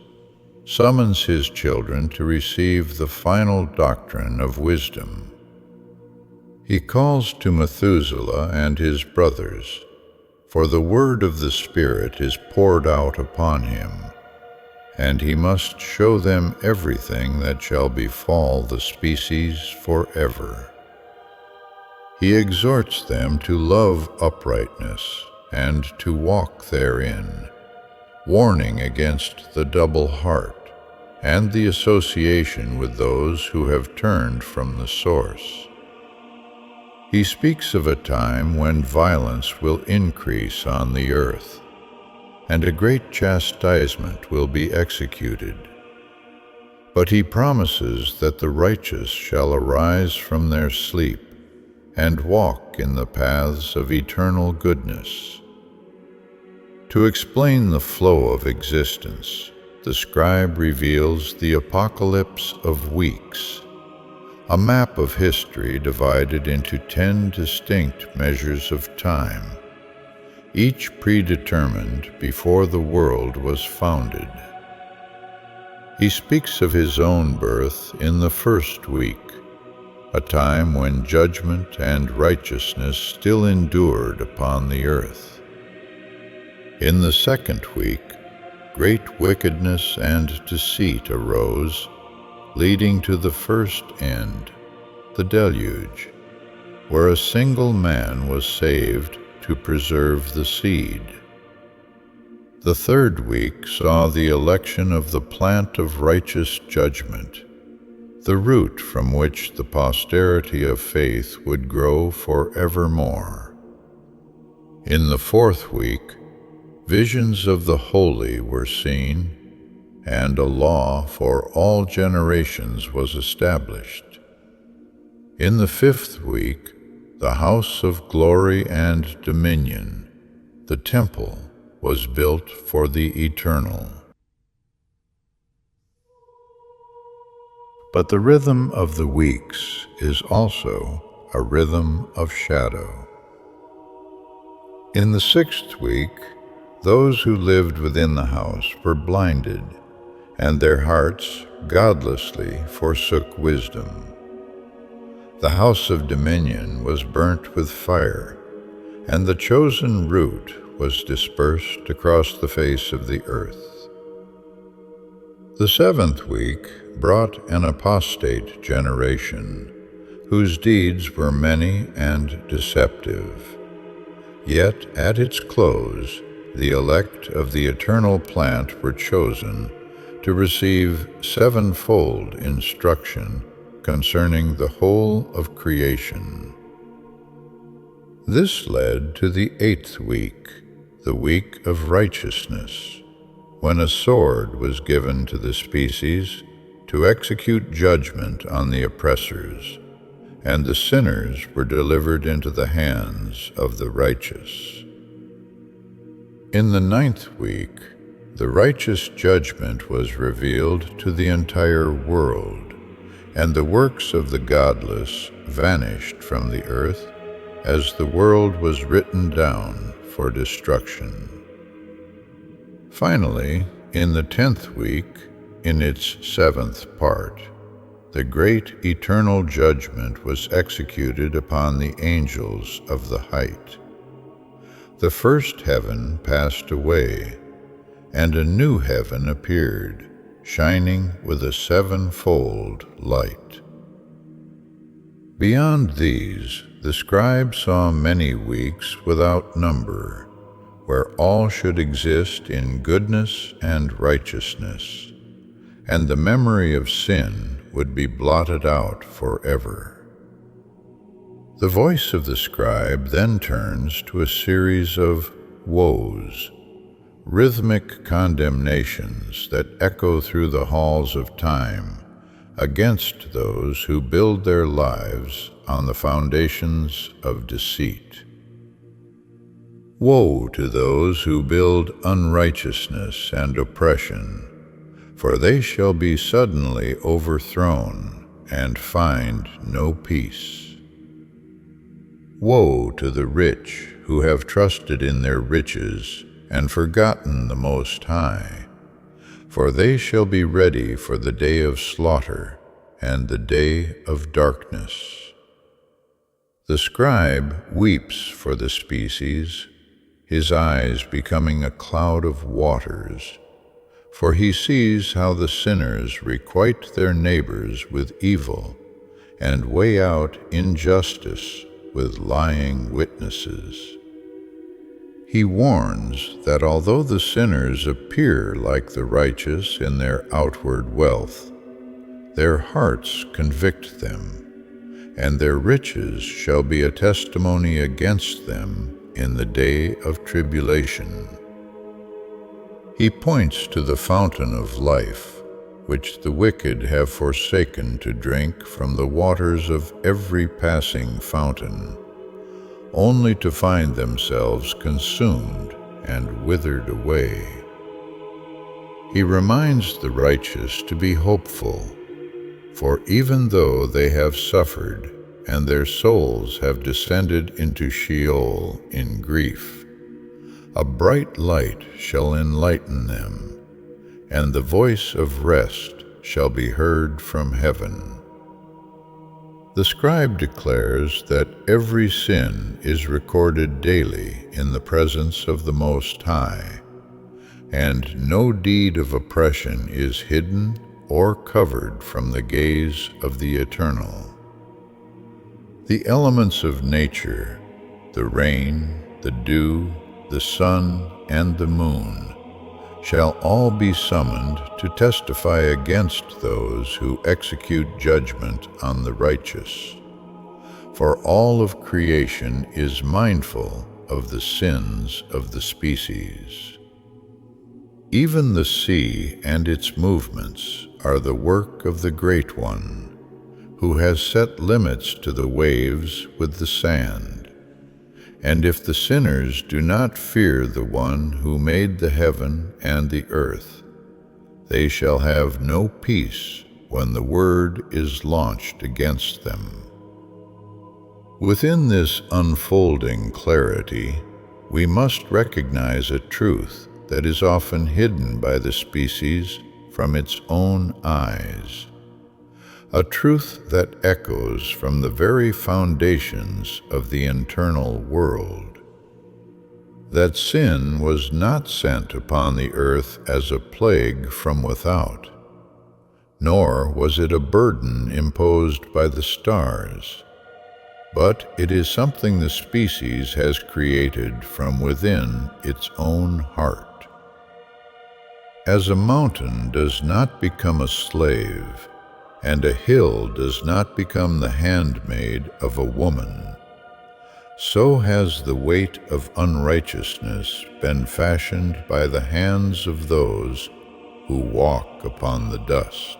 summons his children to receive the final doctrine of wisdom. He calls to Methuselah and his brothers, for the word of the Spirit is poured out upon him, and he must show them everything that shall befall the species forever. He exhorts them to love uprightness and to walk therein, warning against the double heart and the association with those who have turned from the source. He speaks of a time when violence will increase on the earth, and a great chastisement will be executed. But he promises that the righteous shall arise from their sleep and walk in the paths of eternal goodness. To explain the flow of existence, the scribe reveals the apocalypse of weeks, a map of history divided into 10 distinct measures of time, each predetermined before the world was founded. He speaks of his own birth in the first week, a time when judgment and righteousness still endured upon the earth. In the second week, great wickedness and deceit arose, leading to the first end, the deluge, where a single man was saved to preserve the seed. The third week saw the election of the plant of righteous judgment, the root from which the posterity of faith would grow forevermore. In the fourth week, visions of the holy were seen, and a law for all generations was established. In the fifth week, the house of glory and dominion, the temple, was built for the eternal. But the rhythm of the weeks is also a rhythm of shadow. In the sixth week, those who lived within the house were blinded, and their hearts godlessly forsook wisdom. The house of dominion was burnt with fire, and the chosen root was dispersed across the face of the earth. The seventh week brought an apostate generation, whose deeds were many and deceptive. Yet at its close, the elect of the eternal plant were chosen to receive sevenfold instruction concerning the whole of creation. This led to the eighth week, the week of righteousness, when a sword was given to the species to execute judgment on the oppressors, and the sinners were delivered into the hands of the righteous. In the ninth week, the righteous judgment was revealed to the entire world, and the works of the godless vanished from the earth as the world was written down for destruction. Finally, in the 10th week, in its 7th part, the great eternal judgment was executed upon the angels of the height. The first heaven passed away, and a new heaven appeared, shining with a sevenfold light. Beyond these, the scribe saw many weeks without number, where all should exist in goodness and righteousness, and the memory of sin would be blotted out forever. The voice of the scribe then turns to a series of woes, rhythmic condemnations that echo through the halls of time against those who build their lives on the foundations of deceit. Woe to those who build unrighteousness and oppression, for they shall be suddenly overthrown and find no peace. Woe to the rich who have trusted in their riches and forgotten the Most High, for they shall be ready for the day of slaughter and the day of darkness. The scribe weeps for the species, his eyes becoming a cloud of waters, for he sees how the sinners requite their neighbors with evil and weigh out injustice with lying witnesses. He warns that although the sinners appear like the righteous in their outward wealth, their hearts convict them, and their riches shall be a testimony against them in the day of tribulation. He points to the fountain of life, which the wicked have forsaken to drink from the waters of every passing fountain, only to find themselves consumed and withered away. He reminds the righteous to be hopeful, for even though they have suffered and their souls have descended into Sheol in grief, a bright light shall enlighten them, and the voice of rest shall be heard from heaven. The scribe declares that every sin is recorded daily in the presence of the Most High, and no deed of oppression is hidden or covered from the gaze of the Eternal. The elements of nature, the rain, the dew, the sun, and the moon, shall all be summoned to testify against those who execute judgment on the righteous. For all of creation is mindful of the sins of the species. Even the sea and its movements are the work of the Great One, who has set limits to the waves with the sand. And if the sinners do not fear the One who made the heaven and the earth, they shall have no peace when the word is launched against them. Within this unfolding clarity, we must recognize a truth that is often hidden by the species from its own eyes, a truth that echoes from the very foundations of the internal world, that sin was not sent upon the earth as a plague from without, nor was it a burden imposed by the stars, but it is something the species has created from within its own heart. As a mountain does not become a slave, and a hill does not become the handmaid of a woman, so has the weight of unrighteousness been fashioned by the hands of those who walk upon the dust.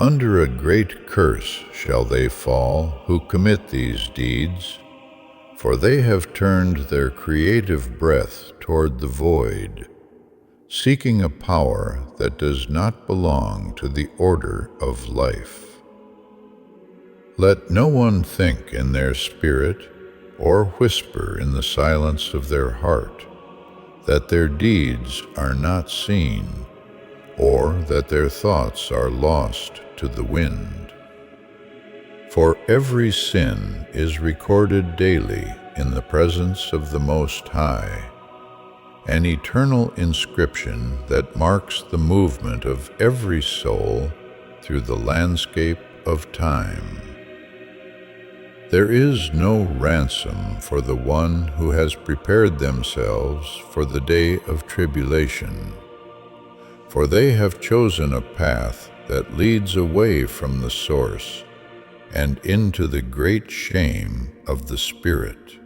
Under a great curse shall they fall who commit these deeds, for they have turned their creative breath toward the void, seeking a power that does not belong to the order of life. Let no one think in their spirit or whisper in the silence of their heart that their deeds are not seen, or that their thoughts are lost to the wind. For every sin is recorded daily in the presence of the Most High, an eternal inscription that marks the movement of every soul through the landscape of time. There is no ransom for the one who has prepared themselves for the day of tribulation, for they have chosen a path that leads away from the source and into the great shame of the Spirit.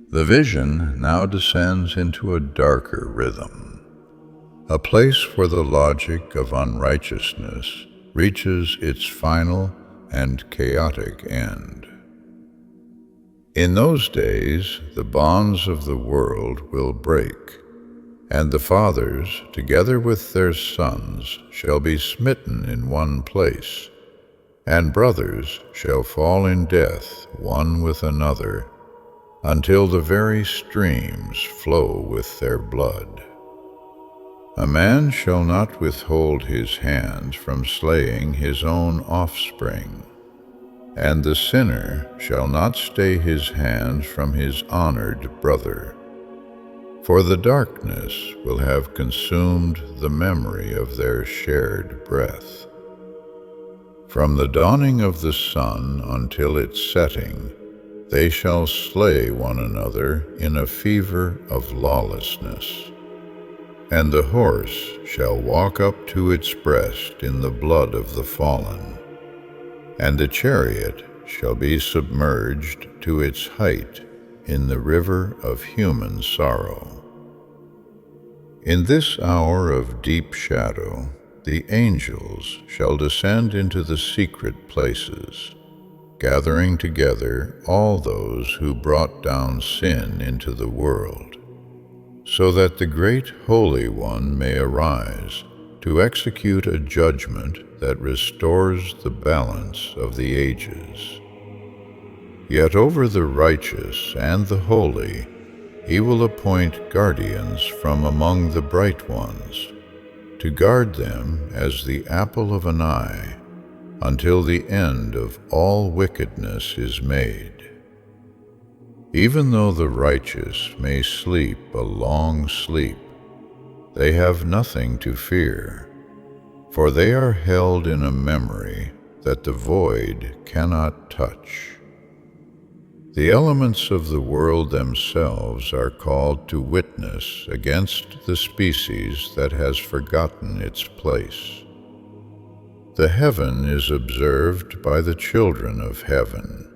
The vision now descends into a darker rhythm, a place where the logic of unrighteousness reaches its final and chaotic end. In those days, the bonds of the world will break, and the fathers, together with their sons, shall be smitten in one place, and brothers shall fall in death one with another, until the very streams flow with their blood. A man shall not withhold his hands from slaying his own offspring, and the sinner shall not stay his hands from his honored brother. For the darkness will have consumed the memory of their shared breath. From the dawning of the sun until its setting, they shall slay one another in a fever of lawlessness. And the horse shall walk up to its breast in the blood of the fallen, and the chariot shall be submerged to its height in the river of human sorrow. In this hour of deep shadow, the angels shall descend into the secret places, gathering together all those who brought down sin into the world, so that the great Holy One may arise to execute a judgment that restores the balance of the ages. Yet over the righteous and the holy he will appoint guardians from among the bright ones, to guard them as the apple of an eye, until the end of all wickedness is made. Even though the righteous may sleep a long sleep, they have nothing to fear, for they are held in a memory that the void cannot touch. The elements of the world themselves are called to witness against the species that has forgotten its place. The heaven is observed by the children of heaven,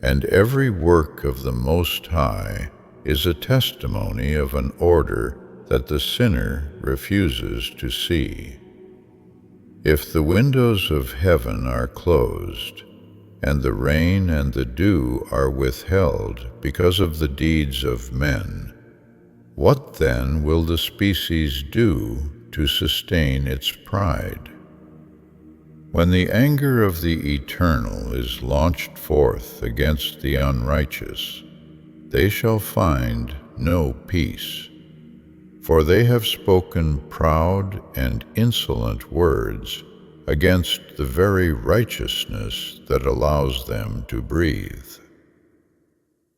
and every work of the Most High is a testimony of an order that the sinner refuses to see. If the windows of heaven are closed, and the rain and the dew are withheld because of the deeds of men, what then will the species do to sustain its pride? When the anger of the Eternal is launched forth against the unrighteous, they shall find no peace, for they have spoken proud and insolent words against the very righteousness that allows them to breathe.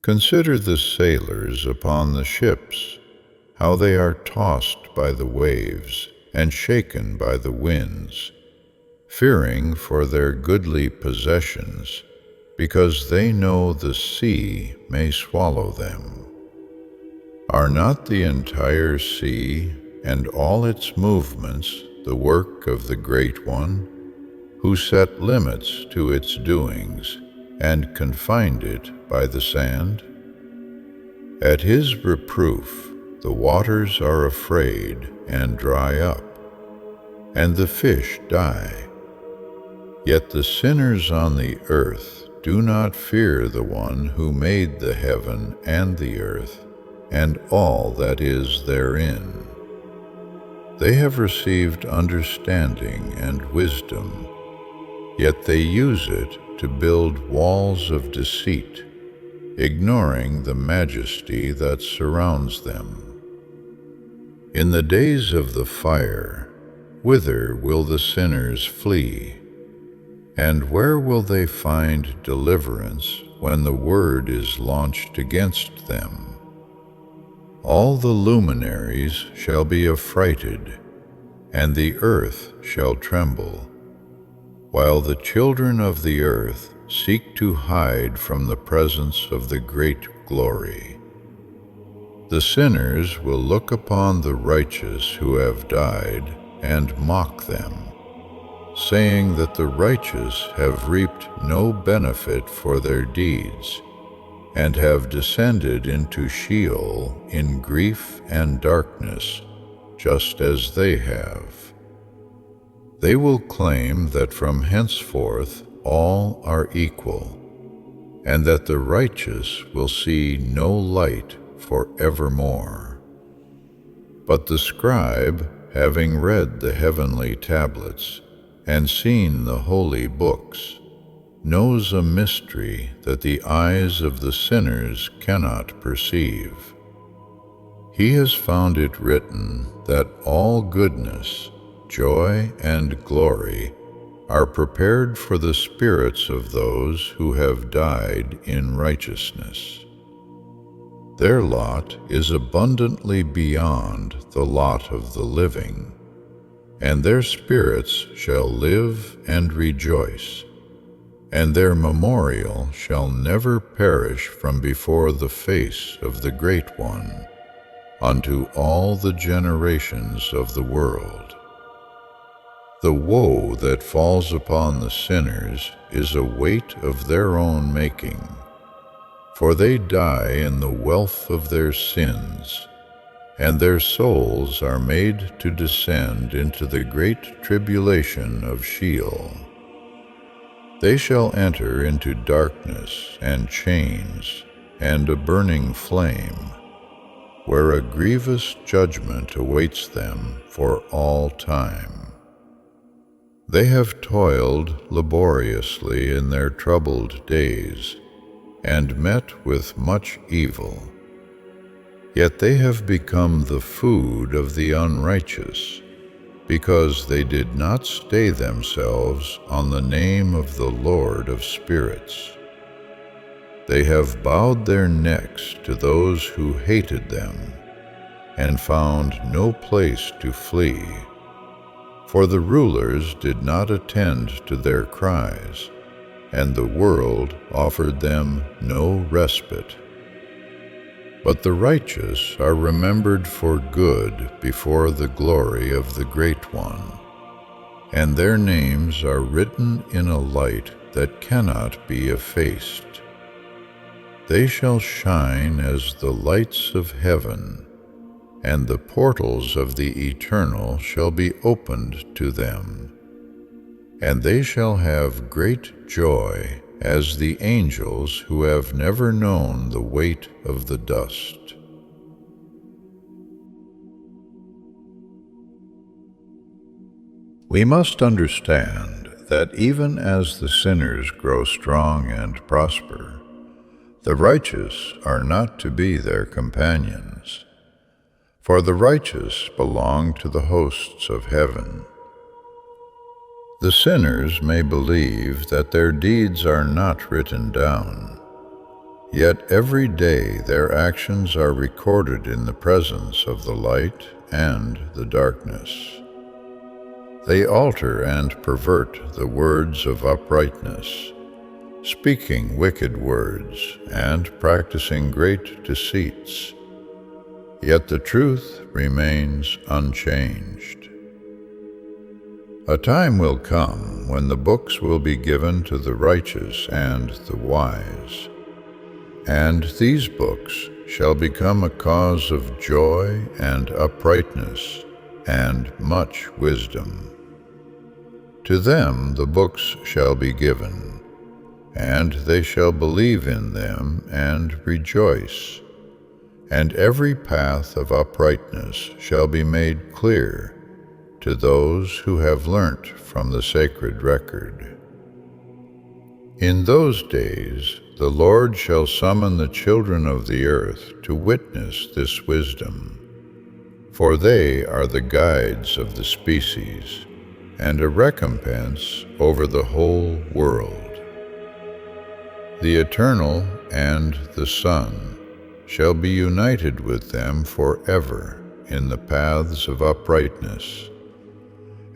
Consider the sailors upon the ships, how they are tossed by the waves and shaken by the winds, fearing for their goodly possessions, because they know the sea may swallow them. Are not the entire sea and all its movements the work of the Great One, who set limits to its doings and confined it by the sand? At his reproof the waters are afraid and dry up, and the fish die. Yet the sinners on the earth do not fear the one who made the heaven and the earth and all that is therein. They have received understanding and wisdom, yet they use it to build walls of deceit, ignoring the majesty that surrounds them. In the days of the fire, whither will the sinners flee? And where will they find deliverance when the word is launched against them? All the luminaries shall be affrighted, and the earth shall tremble, while the children of the earth seek to hide from the presence of the great glory. The sinners will look upon the righteous who have died and mock them, saying that the righteous have reaped no benefit for their deeds, and have descended into Sheol in grief and darkness, just as they have. They will claim that from henceforth all are equal, and that the righteous will see no light forevermore. But the scribe, having read the heavenly tablets and seen the holy books, knows a mystery that the eyes of the sinners cannot perceive. He has found it written that all goodness, joy, and glory are prepared for the spirits of those who have died in righteousness. Their lot is abundantly beyond the lot of the living, and their spirits shall live and rejoice, and their memorial shall never perish from before the face of the Great One, unto all the generations of the world. The woe that falls upon the sinners is a weight of their own making, for they die in the wealth of their sins, and their souls are made to descend into the great tribulation of Sheol. They shall enter into darkness and chains and a burning flame, where a grievous judgment awaits them for all time. They have toiled laboriously in their troubled days, and met with much evil. Yet they have become the food of the unrighteous, because they did not stay themselves on the name of the Lord of spirits. They have bowed their necks to those who hated them, and found no place to flee. For the rulers did not attend to their cries, and the world offered them no respite. But the righteous are remembered for good before the glory of the Great One, and their names are written in a light that cannot be effaced. They shall shine as the lights of heaven, and the portals of the Eternal shall be opened to them. And they shall have great joy as the angels who have never known the weight of the dust. We must understand that even as the sinners grow strong and prosper, the righteous are not to be their companions. For the righteous belong to the hosts of heaven. The sinners may believe that their deeds are not written down, yet every day their actions are recorded in the presence of the light and the darkness. They alter and pervert the words of uprightness, speaking wicked words and practicing great deceits. Yet the truth remains unchanged. A time will come when the books will be given to the righteous and the wise, and these books shall become a cause of joy and uprightness and much wisdom. To them the books shall be given, and they shall believe in them and rejoice, and every path of uprightness shall be made clear to those who have learnt from the sacred record. In those days the Lord shall summon the children of the earth to witness this wisdom, for they are the guides of the species, and a recompense over the whole world. The Eternal and the Son shall be united with them forever in the paths of uprightness,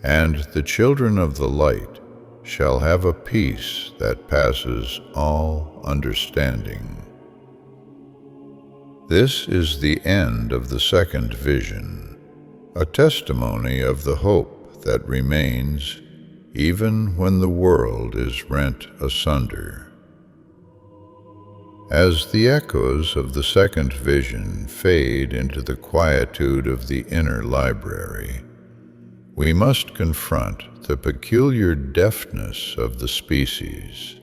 and the children of the light shall have a peace that passes all understanding. This is the end of the second vision, a testimony of the hope that remains even when the world is rent asunder. As the echoes of the second vision fade into the quietude of the inner library, we must confront the peculiar deafness of the species,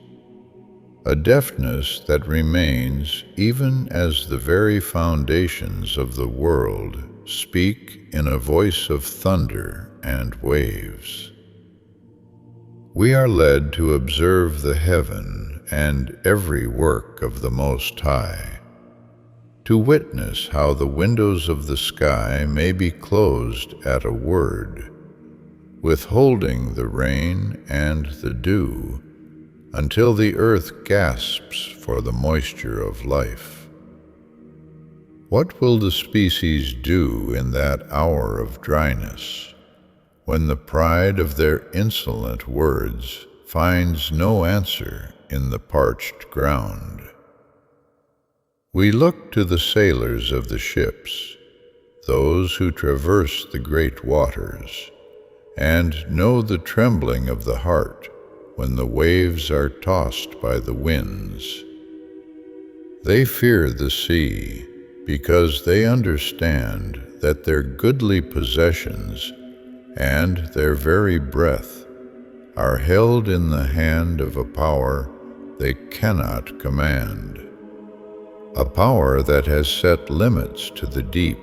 a deafness that remains even as the very foundations of the world speak in a voice of thunder and waves. We are led to observe the heaven and every work of the Most High, to witness how the windows of the sky may be closed at a word, withholding the rain and the dew until the earth gasps for the moisture of life. What will the species do in that hour of dryness, when the pride of their insolent words finds no answer in the parched ground? We look to the sailors of the ships, those who traverse the great waters, and know the trembling of the heart when the waves are tossed by the winds. They fear the sea because they understand that their goodly possessions and their very breath are held in the hand of a power they cannot command, a power that has set limits to the deep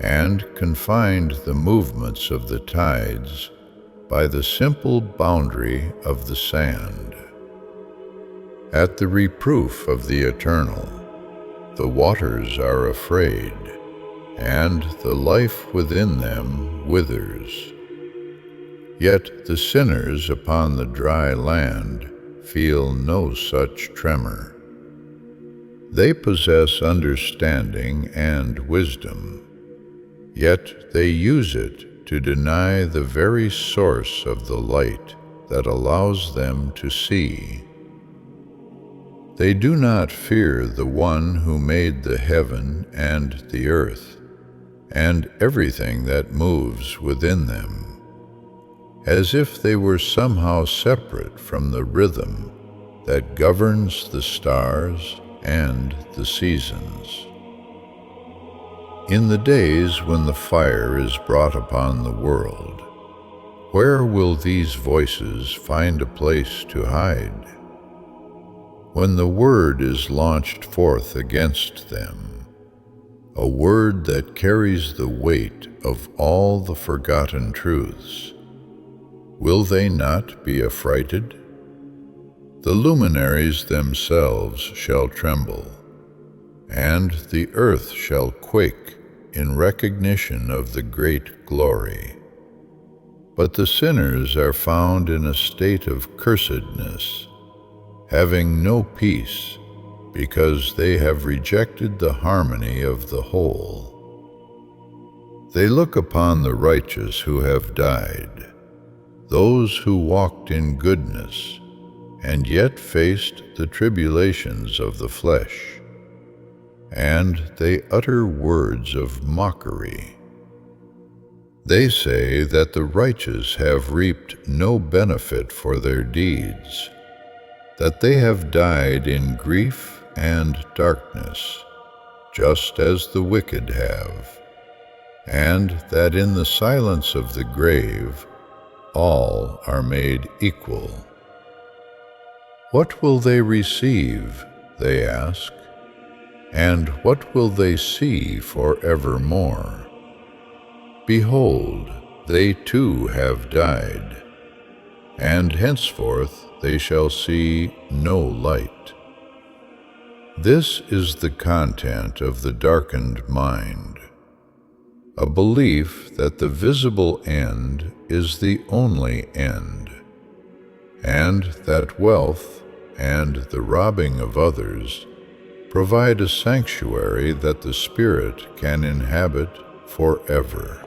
and confined the movements of the tides by the simple boundary of the sand. At the reproof of the Eternal, the waters are afraid, and the life within them withers. Yet the sinners upon the dry land feel no such tremor. They possess understanding and wisdom, yet they use it to deny the very source of the light that allows them to see. They do not fear the one who made the heaven and the earth, and everything that moves within them, as if they were somehow separate from the rhythm that governs the stars and the seasons. In the days when the fire is brought upon the world, where will these voices find a place to hide? When the word is launched forth against them, a word that carries the weight of all the forgotten truths, will they not be affrighted? The luminaries themselves shall tremble, and the earth shall quake in recognition of the great glory. But the sinners are found in a state of cursedness, having no peace, because they have rejected the harmony of the whole. They look upon the righteous who have died, those who walked in goodness, and yet faced the tribulations of the flesh, and they utter words of mockery. They say that the righteous have reaped no benefit for their deeds, that they have died in grief and darkness, just as the wicked have, and that in the silence of the grave all are made equal. What will they receive, they ask, and what will they see forevermore? Behold, they too have died, and henceforth they shall see no light. This is the content of the darkened mind, a belief that the visible end is the only end, and that wealth and the robbing of others provide a sanctuary that the spirit can inhabit forever.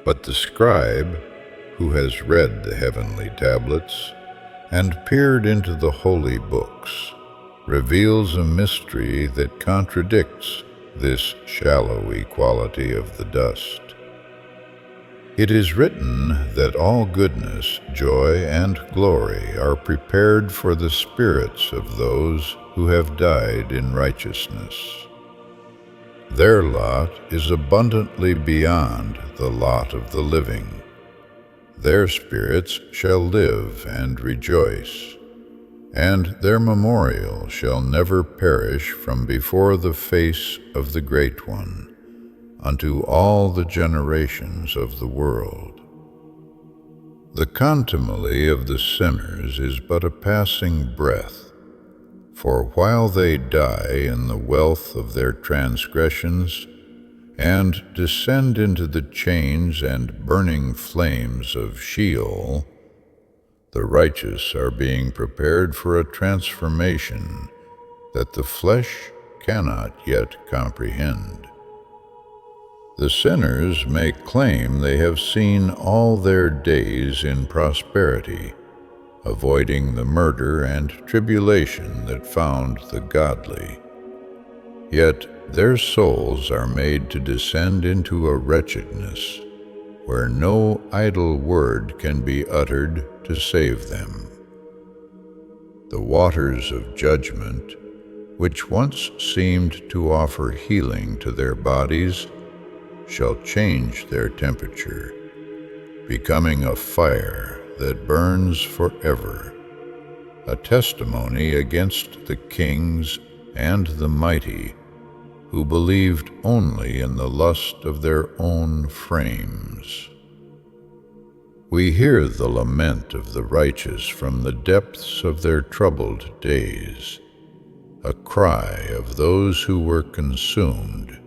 But the scribe, who has read the heavenly tablets and peered into the holy books, reveals a mystery that contradicts this shallow equality of the dust. It is written that all goodness, joy, and glory are prepared for the spirits of those who have died in righteousness. Their lot is abundantly beyond the lot of the living. Their spirits shall live and rejoice, and their memorial shall never perish from before the face of the Great One, unto all the generations of the world. The contumely of the sinners is but a passing breath, for while they die in the wealth of their transgressions, and descend into the chains and burning flames of Sheol, the righteous are being prepared for a transformation that the flesh cannot yet comprehend. The sinners may claim they have seen all their days in prosperity, avoiding the murder and tribulation that found the godly. Yet their souls are made to descend into a wretchedness where no idle word can be uttered to save them. The waters of judgment, which once seemed to offer healing to their bodies, shall change their temperature, becoming a fire that burns forever, a testimony against the kings and the mighty, who believed only in the lust of their own frames. We hear the lament of the righteous from the depths of their troubled days, a cry of those who were consumed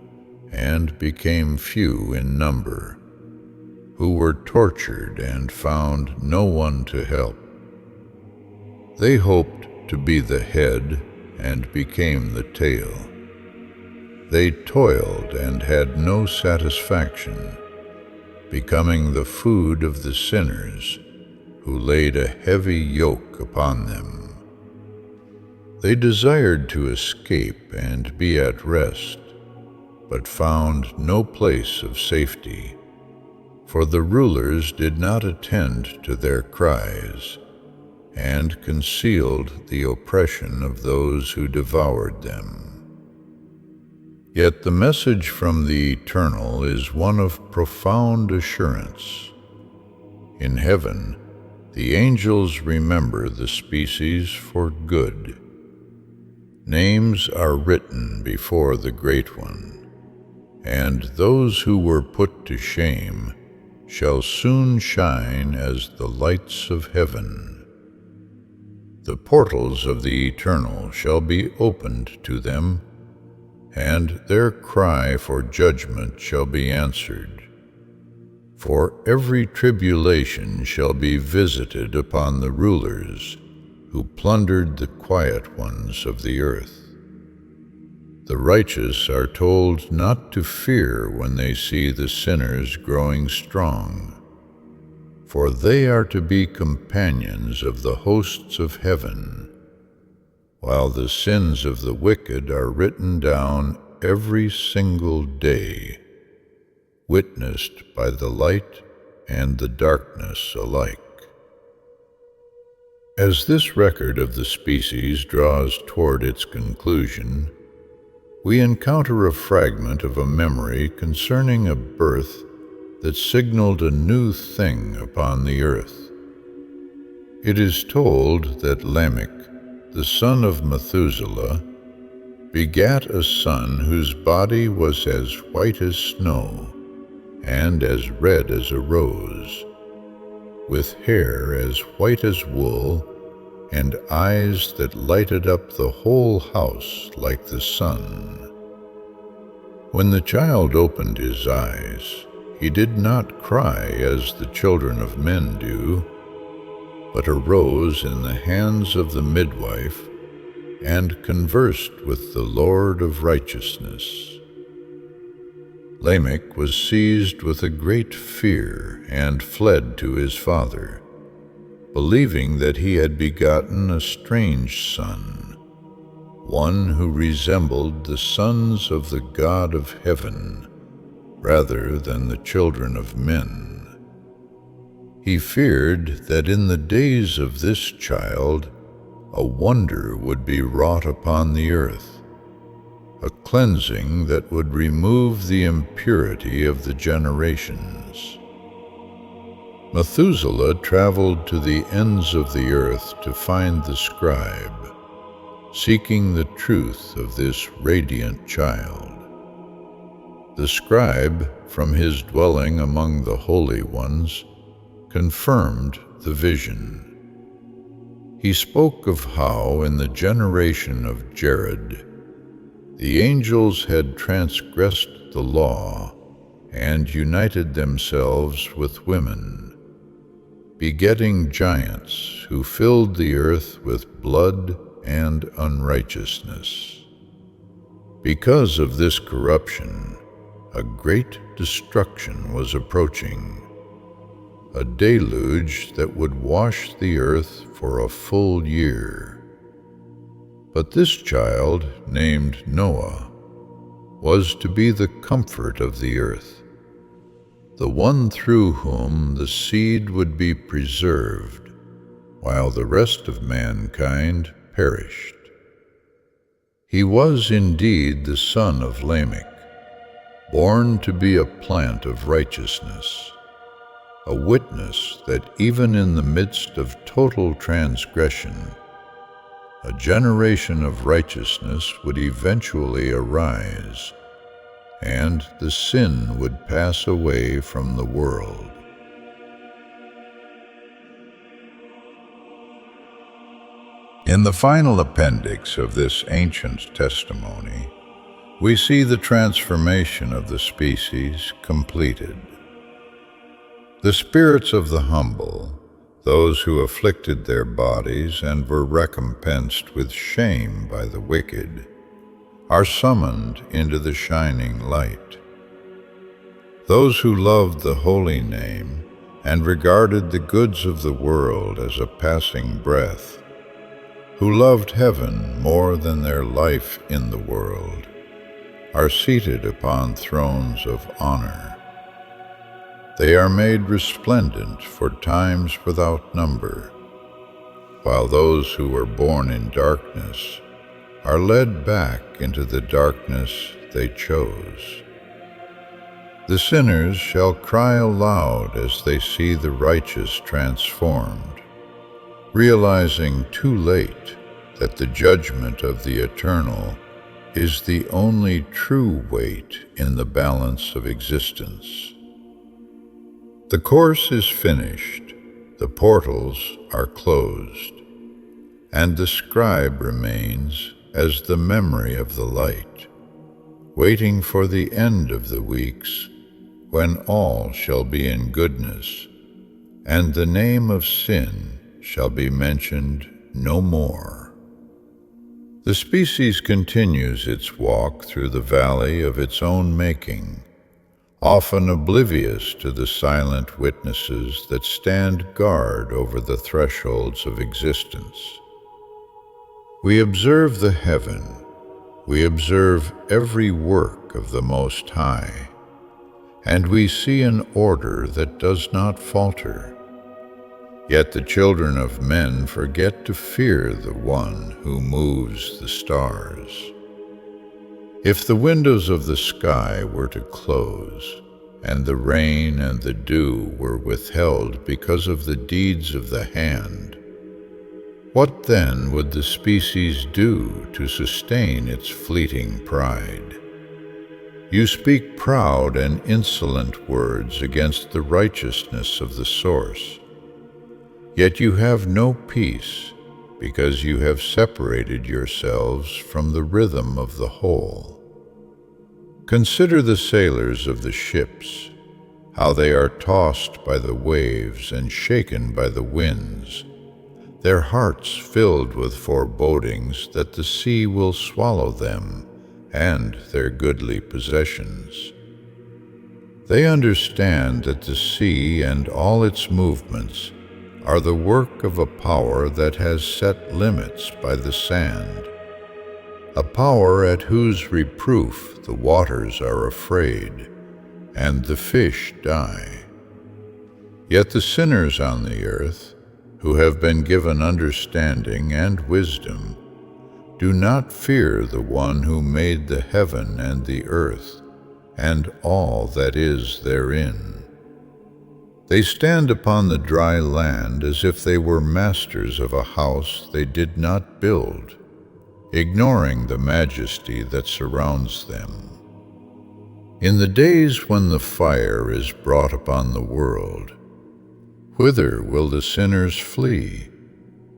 and became few in number, who were tortured and found no one to help. They hoped to be the head and became the tail. They toiled and had no satisfaction, becoming the food of the sinners, who laid a heavy yoke upon them. They desired to escape and be at rest, but found no place of safety, for the rulers did not attend to their cries, and concealed the oppression of those who devoured them. Yet the message from the Eternal is one of profound assurance. In heaven, the angels remember the species for good. Names are written before the Great One, and those who were put to shame shall soon shine as the lights of heaven. The portals of the Eternal shall be opened to them, and their cry for judgment shall be answered. For every tribulation shall be visited upon the rulers who plundered the quiet ones of the earth. The righteous are told not to fear when they see the sinners growing strong, for they are to be companions of the hosts of heaven, while the sins of the wicked are written down every single day, witnessed by the light and the darkness alike. As this record of the species draws toward its conclusion, we encounter a fragment of a memory concerning a birth that signaled a new thing upon the earth. It is told that Lamech, the son of Methuselah, begat a son whose body was as white as snow and as red as a rose, with hair as white as wool and eyes that lighted up the whole house like the sun. When the child opened his eyes, he did not cry as the children of men do, but arose in the hands of the midwife and conversed with the Lord of righteousness. Lamech was seized with a great fear and fled to his father, believing that he had begotten a strange son, one who resembled the sons of the God of heaven rather than the children of men. He feared that in the days of this child a wonder would be wrought upon the earth, a cleansing that would remove the impurity of the generations. Methuselah traveled to the ends of the earth to find the scribe, seeking the truth of this radiant child. The scribe, from his dwelling among the holy ones, confirmed the vision. He spoke of how, in the generation of Jared, the angels had transgressed the law and united themselves with women, begetting giants who filled the earth with blood and unrighteousness. Because of this corruption, a great destruction was approaching, a deluge that would wash the earth for a full year. But this child, named Noah, was to be the comfort of the earth, the one through whom the seed would be preserved, while the rest of mankind perished. He was indeed the son of Lamech, born to be a plant of righteousness, a witness that even in the midst of total transgression, a generation of righteousness would eventually arise, and the sin would pass away from the world. In the final appendix of this ancient testimony, we see the transformation of the species completed. The spirits of the humble, those who afflicted their bodies and were recompensed with shame by the wicked, are summoned into the shining light. Those who loved the holy name and regarded the goods of the world as a passing breath, who loved heaven more than their life in the world, are seated upon thrones of honor. They are made resplendent for times without number, while those who were born in darkness are led back into the darkness they chose. The sinners shall cry aloud as they see the righteous transformed, realizing too late that the judgment of the eternal is the only true weight in the balance of existence. The course is finished, the portals are closed, and the scribe remains as the memory of the light, waiting for the end of the weeks when all shall be in goodness, and the name of sin shall be mentioned no more. The species continues its walk through the valley of its own making, often oblivious to the silent witnesses that stand guard over the thresholds of existence. We observe the heaven, we observe every work of the Most High, and we see an order that does not falter. Yet the children of men forget to fear the one who moves the stars. If the windows of the sky were to close, and the rain and the dew were withheld because of the deeds of the hand, what then would the species do to sustain its fleeting pride? You speak proud and insolent words against the righteousness of the source, yet you have no peace, because you have separated yourselves from the rhythm of the whole. Consider the sailors of the ships, how they are tossed by the waves and shaken by the winds, their hearts filled with forebodings that the sea will swallow them and their goodly possessions. They understand that the sea and all its movements are the work of a power that has set limits by the sand, a power at whose reproof the waters are afraid and the fish die. Yet the sinners on the earth, who have been given understanding and wisdom, do not fear the one who made the heaven and the earth and all that is therein. They stand upon the dry land as if they were masters of a house they did not build, ignoring the majesty that surrounds them. In the days when the fire is brought upon the world, whither will the sinners flee,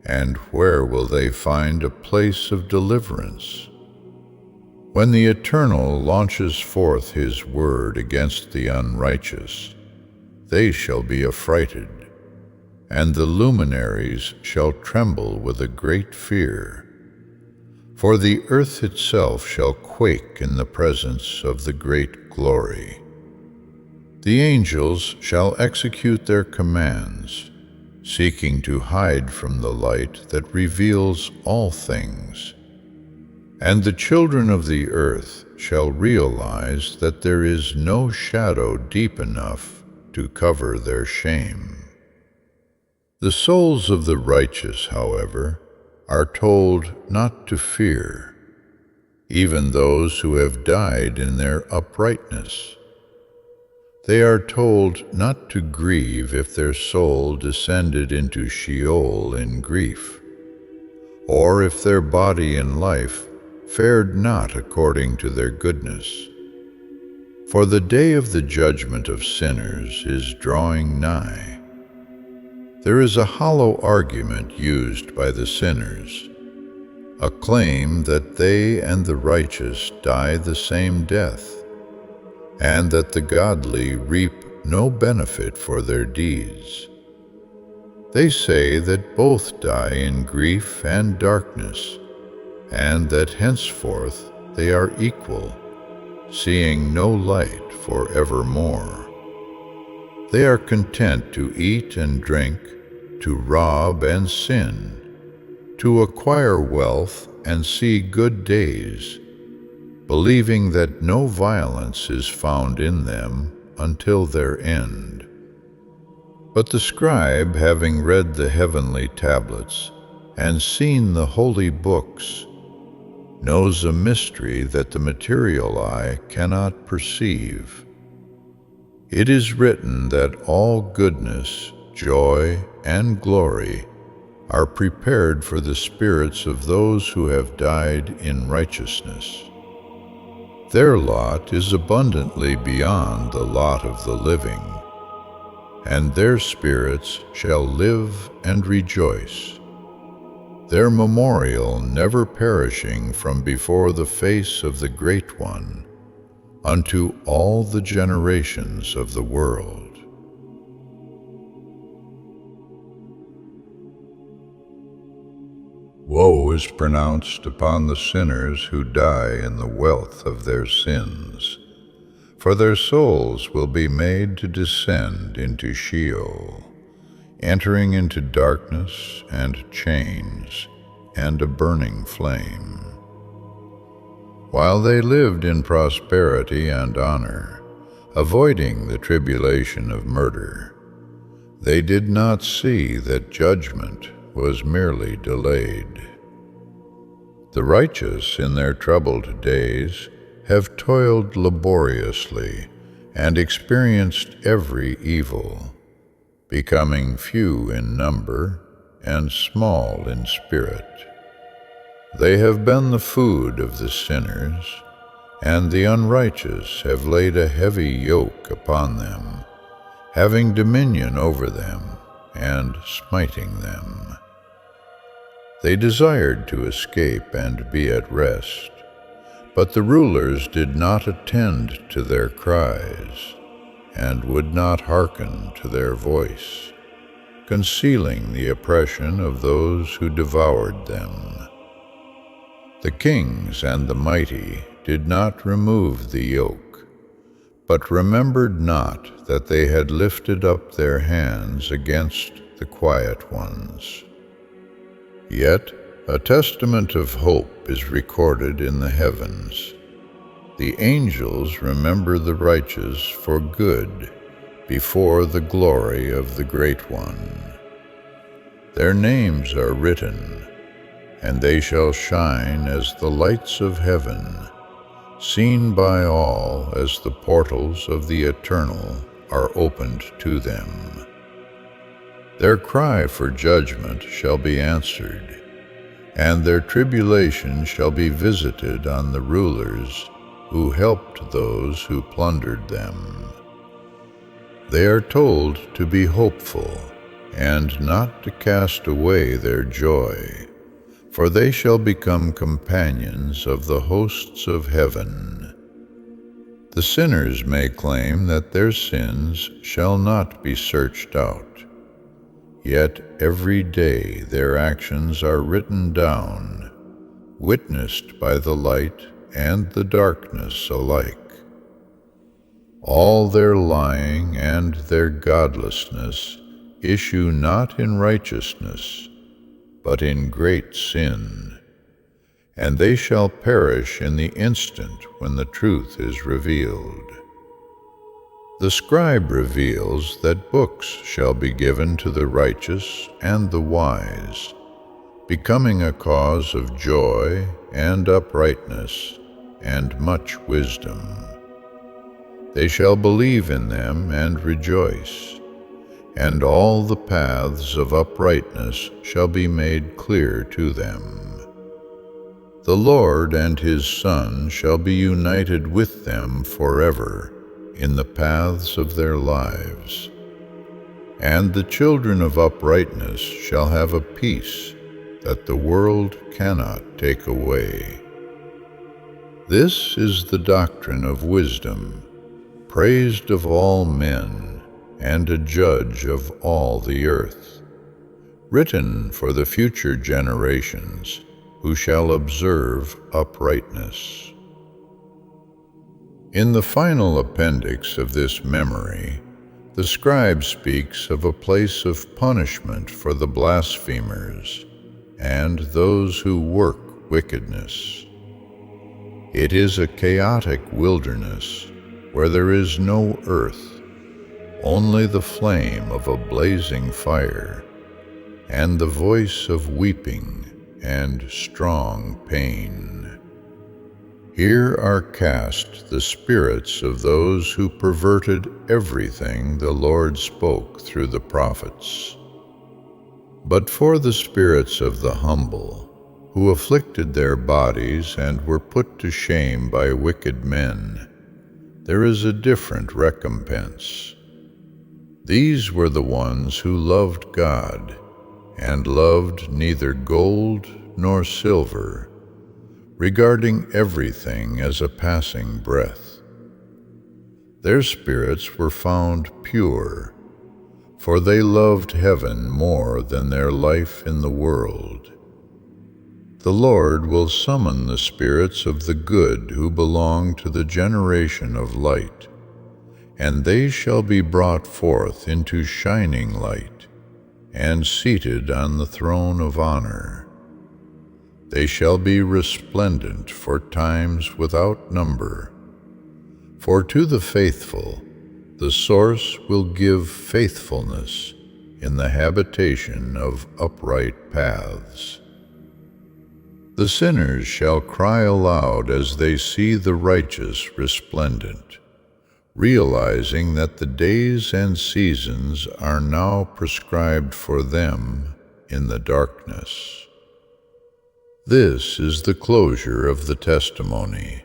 and where will they find a place of deliverance? When the Eternal launches forth his word against the unrighteous, they shall be affrighted, and the luminaries shall tremble with a great fear. For the earth itself shall quake in the presence of the great glory. The angels shall execute their commands, seeking to hide from the light that reveals all things. And the children of the earth shall realize that there is no shadow deep enough to cover their shame. The souls of the righteous, however, are told not to fear, even those who have died in their uprightness. They are told not to grieve if their soul descended into Sheol in grief, or if their body in life fared not according to their goodness. For the day of the judgment of sinners is drawing nigh. There is a hollow argument used by the sinners, a claim that they and the righteous die the same death, and that the godly reap no benefit for their deeds. They say that both die in grief and darkness, and that henceforth they are equal, seeing no light for evermore. They are content to eat and drink, to rob and sin, to acquire wealth and see good days, believing that no violence is found in them until their end. But the scribe, having read the heavenly tablets and seen the holy books, knows a mystery that the material eye cannot perceive. It is written that all goodness, joy, and glory are prepared for the spirits of those who have died in righteousness. Their lot is abundantly beyond the lot of the living, and their spirits shall live and rejoice, their memorial never perishing from before the face of the Great One, unto all the generations of the world. Woe is pronounced upon the sinners who die in the wealth of their sins, for their souls will be made to descend into Sheol, entering into darkness and chains and a burning flame. While they lived in prosperity and honor, avoiding the tribulation of murder, they did not see that judgment was merely delayed. The righteous in their troubled days have toiled laboriously and experienced every evil, becoming few in number and small in spirit. They have been the food of the sinners, and the unrighteous have laid a heavy yoke upon them, having dominion over them and smiting them. They desired to escape and be at rest, but the rulers did not attend to their cries, and would not hearken to their voice, concealing the oppression of those who devoured them. The kings and the mighty did not remove the yoke, but remembered not that they had lifted up their hands against the quiet ones. Yet a testament of hope is recorded in the heavens. The angels remember the righteous for good before the glory of the Great One. Their names are written, and they shall shine as the lights of heaven, seen by all as the portals of the Eternal are opened to them. Their cry for judgment shall be answered, and their tribulation shall be visited on the rulers who helped those who plundered them. They are told to be hopeful, and not to cast away their joy, for they shall become companions of the hosts of heaven. The sinners may claim that their sins shall not be searched out, yet every day their actions are written down, witnessed by the light and the darkness alike. All their lying and their godlessness issue not in righteousness, but in great sin, and they shall perish in the instant when the truth is revealed. The scribe reveals that books shall be given to the righteous and the wise, becoming a cause of joy and uprightness and much wisdom. They shall believe in them and rejoice, and all the paths of uprightness shall be made clear to them. The Lord and his Son shall be united with them forever in the paths of their lives, and the children of uprightness shall have a peace that the world cannot take away. This is the doctrine of wisdom, praised of all men, and a judge of all the earth, written for the future generations who shall observe uprightness. In the final appendix of this memory, the scribe speaks of a place of punishment for the blasphemers and those who work wickedness. It is a chaotic wilderness where there is no earth, only the flame of a blazing fire, and the voice of weeping and strong pain. Here are cast the spirits of those who perverted everything the Lord spoke through the prophets. But for the spirits of the humble, who afflicted their bodies and were put to shame by wicked men, there is a different recompense. These were the ones who loved God, and loved neither gold nor silver, regarding everything as a passing breath. Their spirits were found pure, for they loved heaven more than their life in the world. The Lord will summon the spirits of the good who belong to the generation of light, and they shall be brought forth into shining light, and seated on the throne of honor. They shall be resplendent for times without number. For to the faithful the source will give faithfulness in the habitation of upright paths. The sinners shall cry aloud as they see the righteous resplendent, realizing that the days and seasons are now prescribed for them in the darkness. This is the closure of the testimony,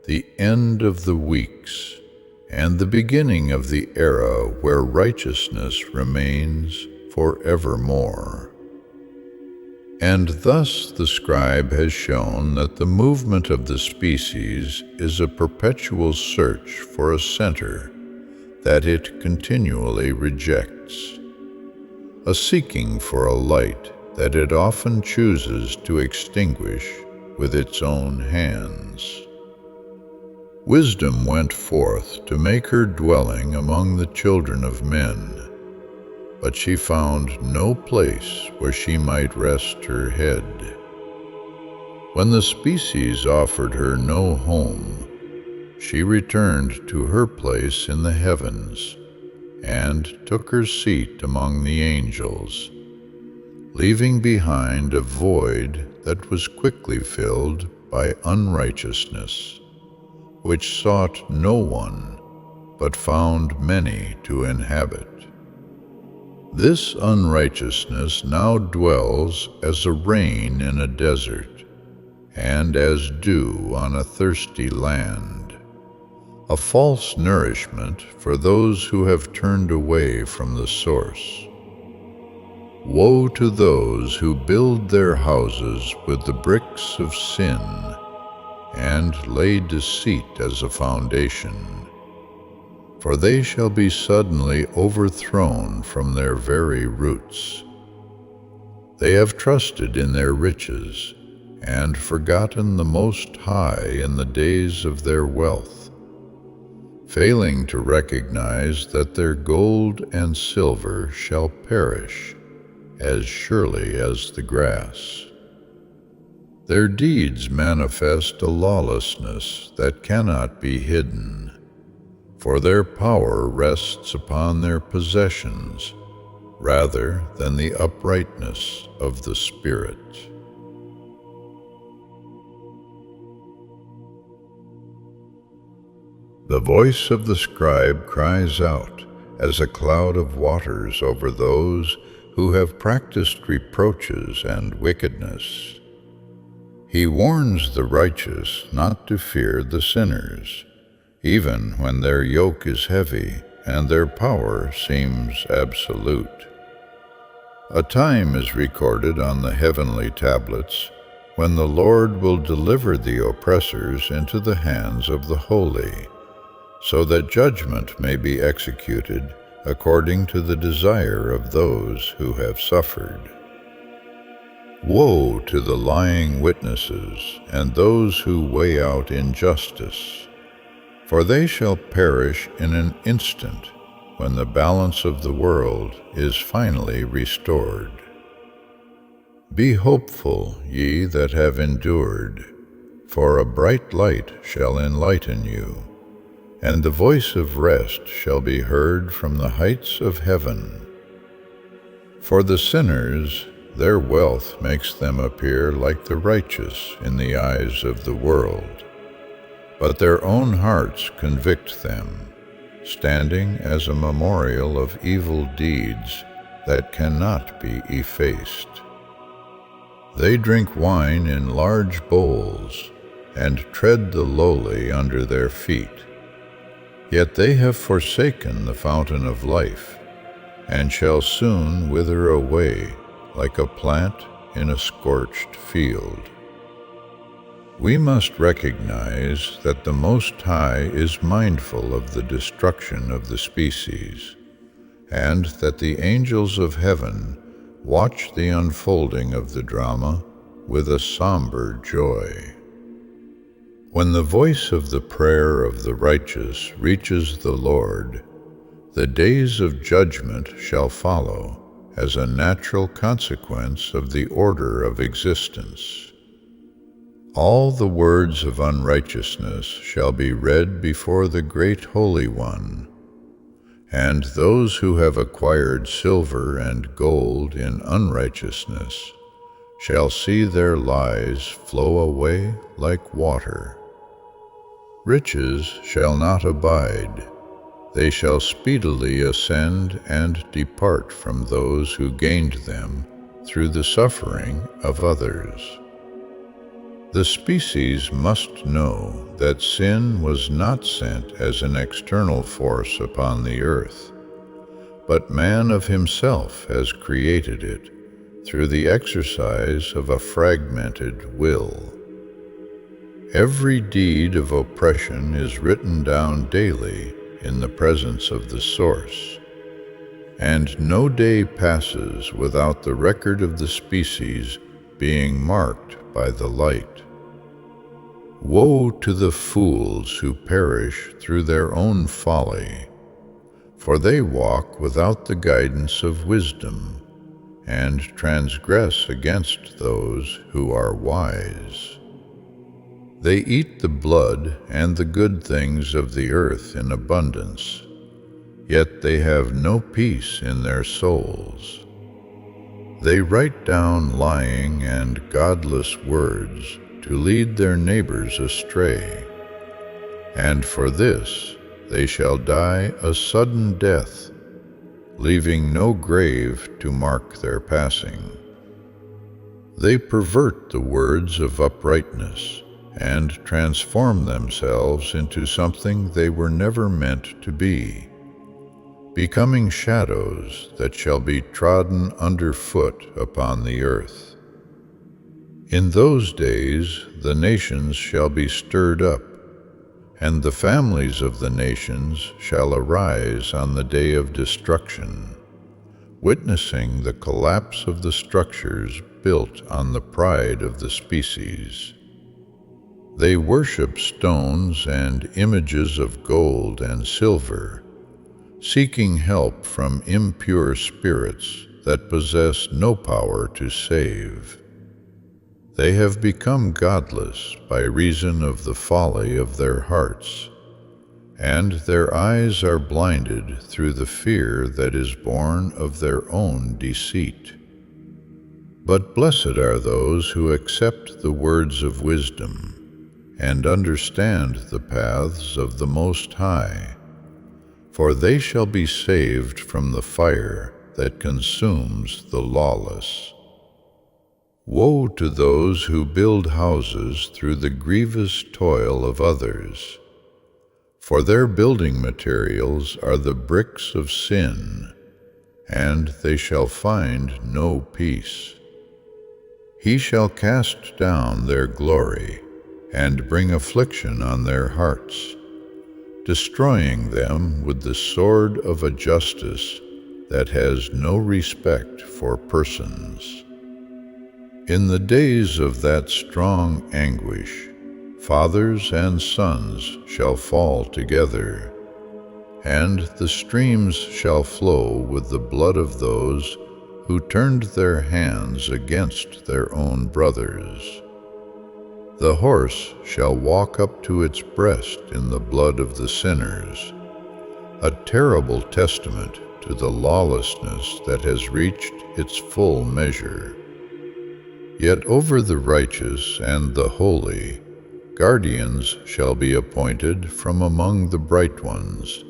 the end of the weeks, and the beginning of the era where righteousness remains forevermore. And thus the scribe has shown that the movement of the species is a perpetual search for a center that it continually rejects, a seeking for a light that it often chooses to extinguish with its own hands. Wisdom went forth to make her dwelling among the children of men, but she found no place where she might rest her head. When the species offered her no home, she returned to her place in the heavens and took her seat among the angels, leaving behind a void that was quickly filled by unrighteousness, which sought no one, but found many to inhabit. This unrighteousness now dwells as a rain in a desert, and as dew on a thirsty land, a false nourishment for those who have turned away from the source. Woe to those who build their houses with the bricks of sin and lay deceit as a foundation, for they shall be suddenly overthrown from their very roots. They have trusted in their riches and forgotten the Most High in the days of their wealth, failing to recognize that their gold and silver shall perish as surely as the grass. Their deeds manifest a lawlessness that cannot be hidden, for their power rests upon their possessions rather than the uprightness of the Spirit. The voice of the scribe cries out as a cloud of waters over those who have practiced reproaches and wickedness. He warns the righteous not to fear the sinners, even when their yoke is heavy and their power seems absolute. A time is recorded on the heavenly tablets when the Lord will deliver the oppressors into the hands of the holy, so that judgment may be executed according to the desire of those who have suffered. Woe to the lying witnesses and those who weigh out injustice, for they shall perish in an instant when the balance of the world is finally restored. Be hopeful, ye that have endured, for a bright light shall enlighten you, and the voice of rest shall be heard from the heights of heaven. For the sinners, their wealth makes them appear like the righteous in the eyes of the world, but their own hearts convict them, standing as a memorial of evil deeds that cannot be effaced. They drink wine in large bowls and tread the lowly under their feet. Yet they have forsaken the fountain of life, and shall soon wither away like a plant in a scorched field. We must recognize that the Most High is mindful of the destruction of the species, and that the angels of heaven watch the unfolding of the drama with a somber joy. When the voice of the prayer of the righteous reaches the Lord, the days of judgment shall follow as a natural consequence of the order of existence. All the words of unrighteousness shall be read before the Great Holy One, and those who have acquired silver and gold in unrighteousness shall see their lies flow away like water. Riches shall not abide. They shall speedily ascend and depart from those who gained them through the suffering of others. The species must know that sin was not sent as an external force upon the earth, but man of himself has created it through the exercise of a fragmented will. Every deed of oppression is written down daily in the presence of the Source, and no day passes without the record of the species being marked by the light. Woe to the fools who perish through their own folly, for they walk without the guidance of wisdom, and transgress against those who are wise. They eat the blood and the good things of the earth in abundance, yet they have no peace in their souls. They write down lying and godless words to lead their neighbors astray, and for this they shall die a sudden death, leaving no grave to mark their passing. They pervert the words of uprightness and transform themselves into something they were never meant to be, becoming shadows that shall be trodden underfoot upon the earth. In those days the nations shall be stirred up, and the families of the nations shall arise on the day of destruction, witnessing the collapse of the structures built on the pride of the species. They worship stones and images of gold and silver, seeking help from impure spirits that possess no power to save. They have become godless by reason of the folly of their hearts, and their eyes are blinded through the fear that is born of their own deceit. But blessed are those who accept the words of wisdom and understand the paths of the Most High, for they shall be saved from the fire that consumes the lawless. Woe to those who build houses through the grievous toil of others, for their building materials are the bricks of sin, and they shall find no peace. He shall cast down their glory and bring affliction on their hearts, destroying them with the sword of a justice that has no respect for persons. In the days of that strong anguish, fathers and sons shall fall together, and the streams shall flow with the blood of those who turned their hands against their own brothers. The horse shall walk up to its breast in the blood of the sinners, a terrible testament to the lawlessness that has reached its full measure. Yet over the righteous and the holy, guardians shall be appointed from among the bright ones,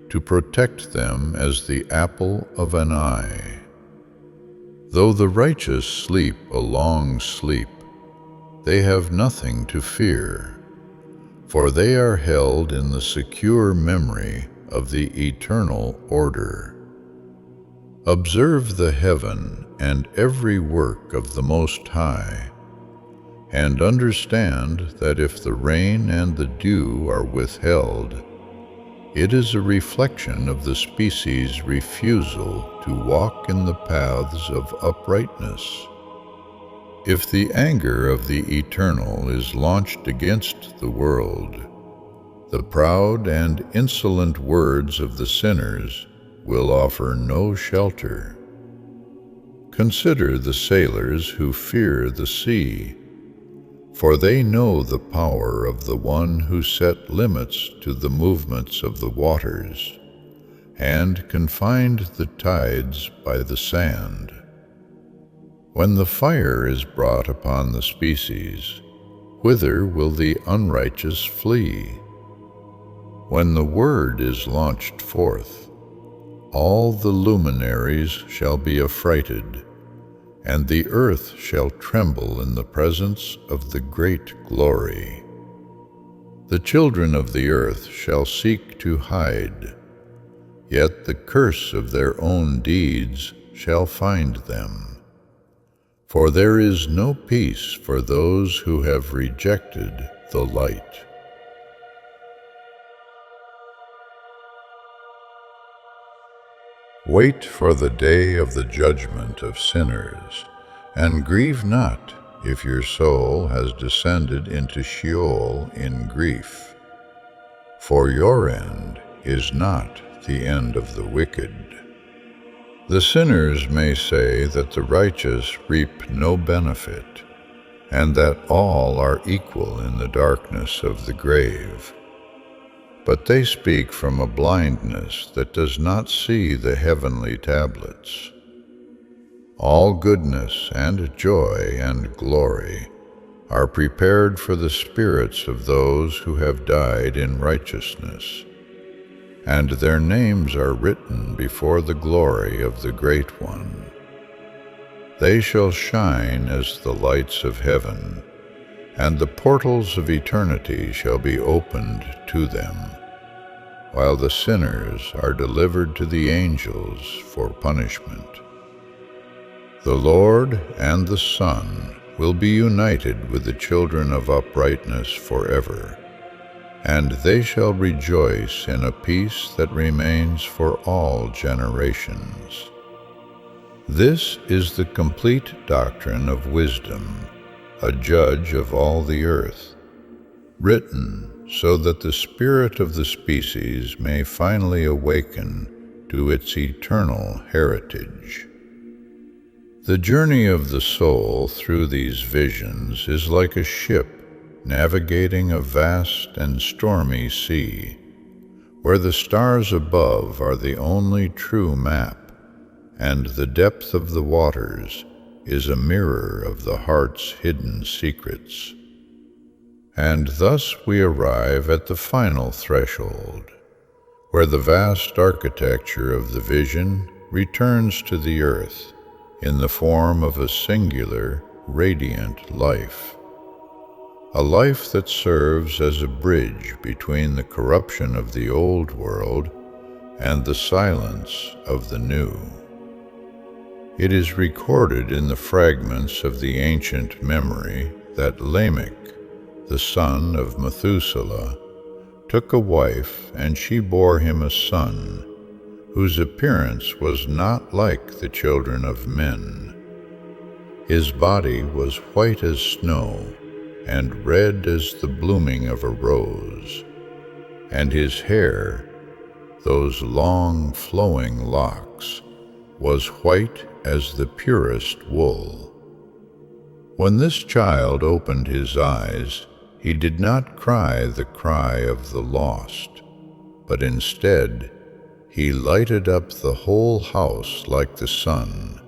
to protect them as the apple of an eye. Though the righteous sleep a long sleep, they have nothing to fear, for they are held in the secure memory of the eternal order. Observe the heaven and every work of the Most High, and understand that if the rain and the dew are withheld, it is a reflection of the species' refusal to walk in the paths of uprightness. If the anger of the Eternal is launched against the world, the proud and insolent words of the sinners will offer no shelter. Consider the sailors who fear the sea, for they know the power of the one who set limits to the movements of the waters, and confined the tides by the sand. When the fire is brought upon the species, whither will the unrighteous flee? When the word is launched forth, all the luminaries shall be affrighted, and the earth shall tremble in the presence of the great glory. The children of the earth shall seek to hide, yet the curse of their own deeds shall find them. For there is no peace for those who have rejected the light. Wait for the day of the judgment of sinners, and grieve not if your soul has descended into Sheol in grief. For your end is not the end of the wicked. The sinners may say that the righteous reap no benefit, and that all are equal in the darkness of the grave. But they speak from a blindness that does not see the heavenly tablets. All goodness and joy and glory are prepared for the spirits of those who have died in righteousness, and their names are written before the glory of the Great One. They shall shine as the lights of heaven, and the portals of eternity shall be opened to them, while the sinners are delivered to the angels for punishment. The Lord and the Son will be united with the children of uprightness forever, and they shall rejoice in a peace that remains for all generations. This is the complete doctrine of wisdom, a judge of all the earth, written so that the spirit of the species may finally awaken to its eternal heritage. The journey of the soul through these visions is like a ship navigating a vast and stormy sea, where the stars above are the only true map, and the depth of the waters is a mirror of the heart's hidden secrets. And thus we arrive at the final threshold, where the vast architecture of the vision returns to the earth in the form of a singular, radiant life. A life that serves as a bridge between the corruption of the old world and the silence of the new. It is recorded in the fragments of the ancient memory that Lamech, the son of Methuselah, took a wife, and she bore him a son, whose appearance was not like the children of men. His body was white as snow, and red as the blooming of a rose, and his hair, those long flowing locks, was white as the purest wool. When this child opened his eyes, he did not cry the cry of the lost, but instead he lighted up the whole house like the sun,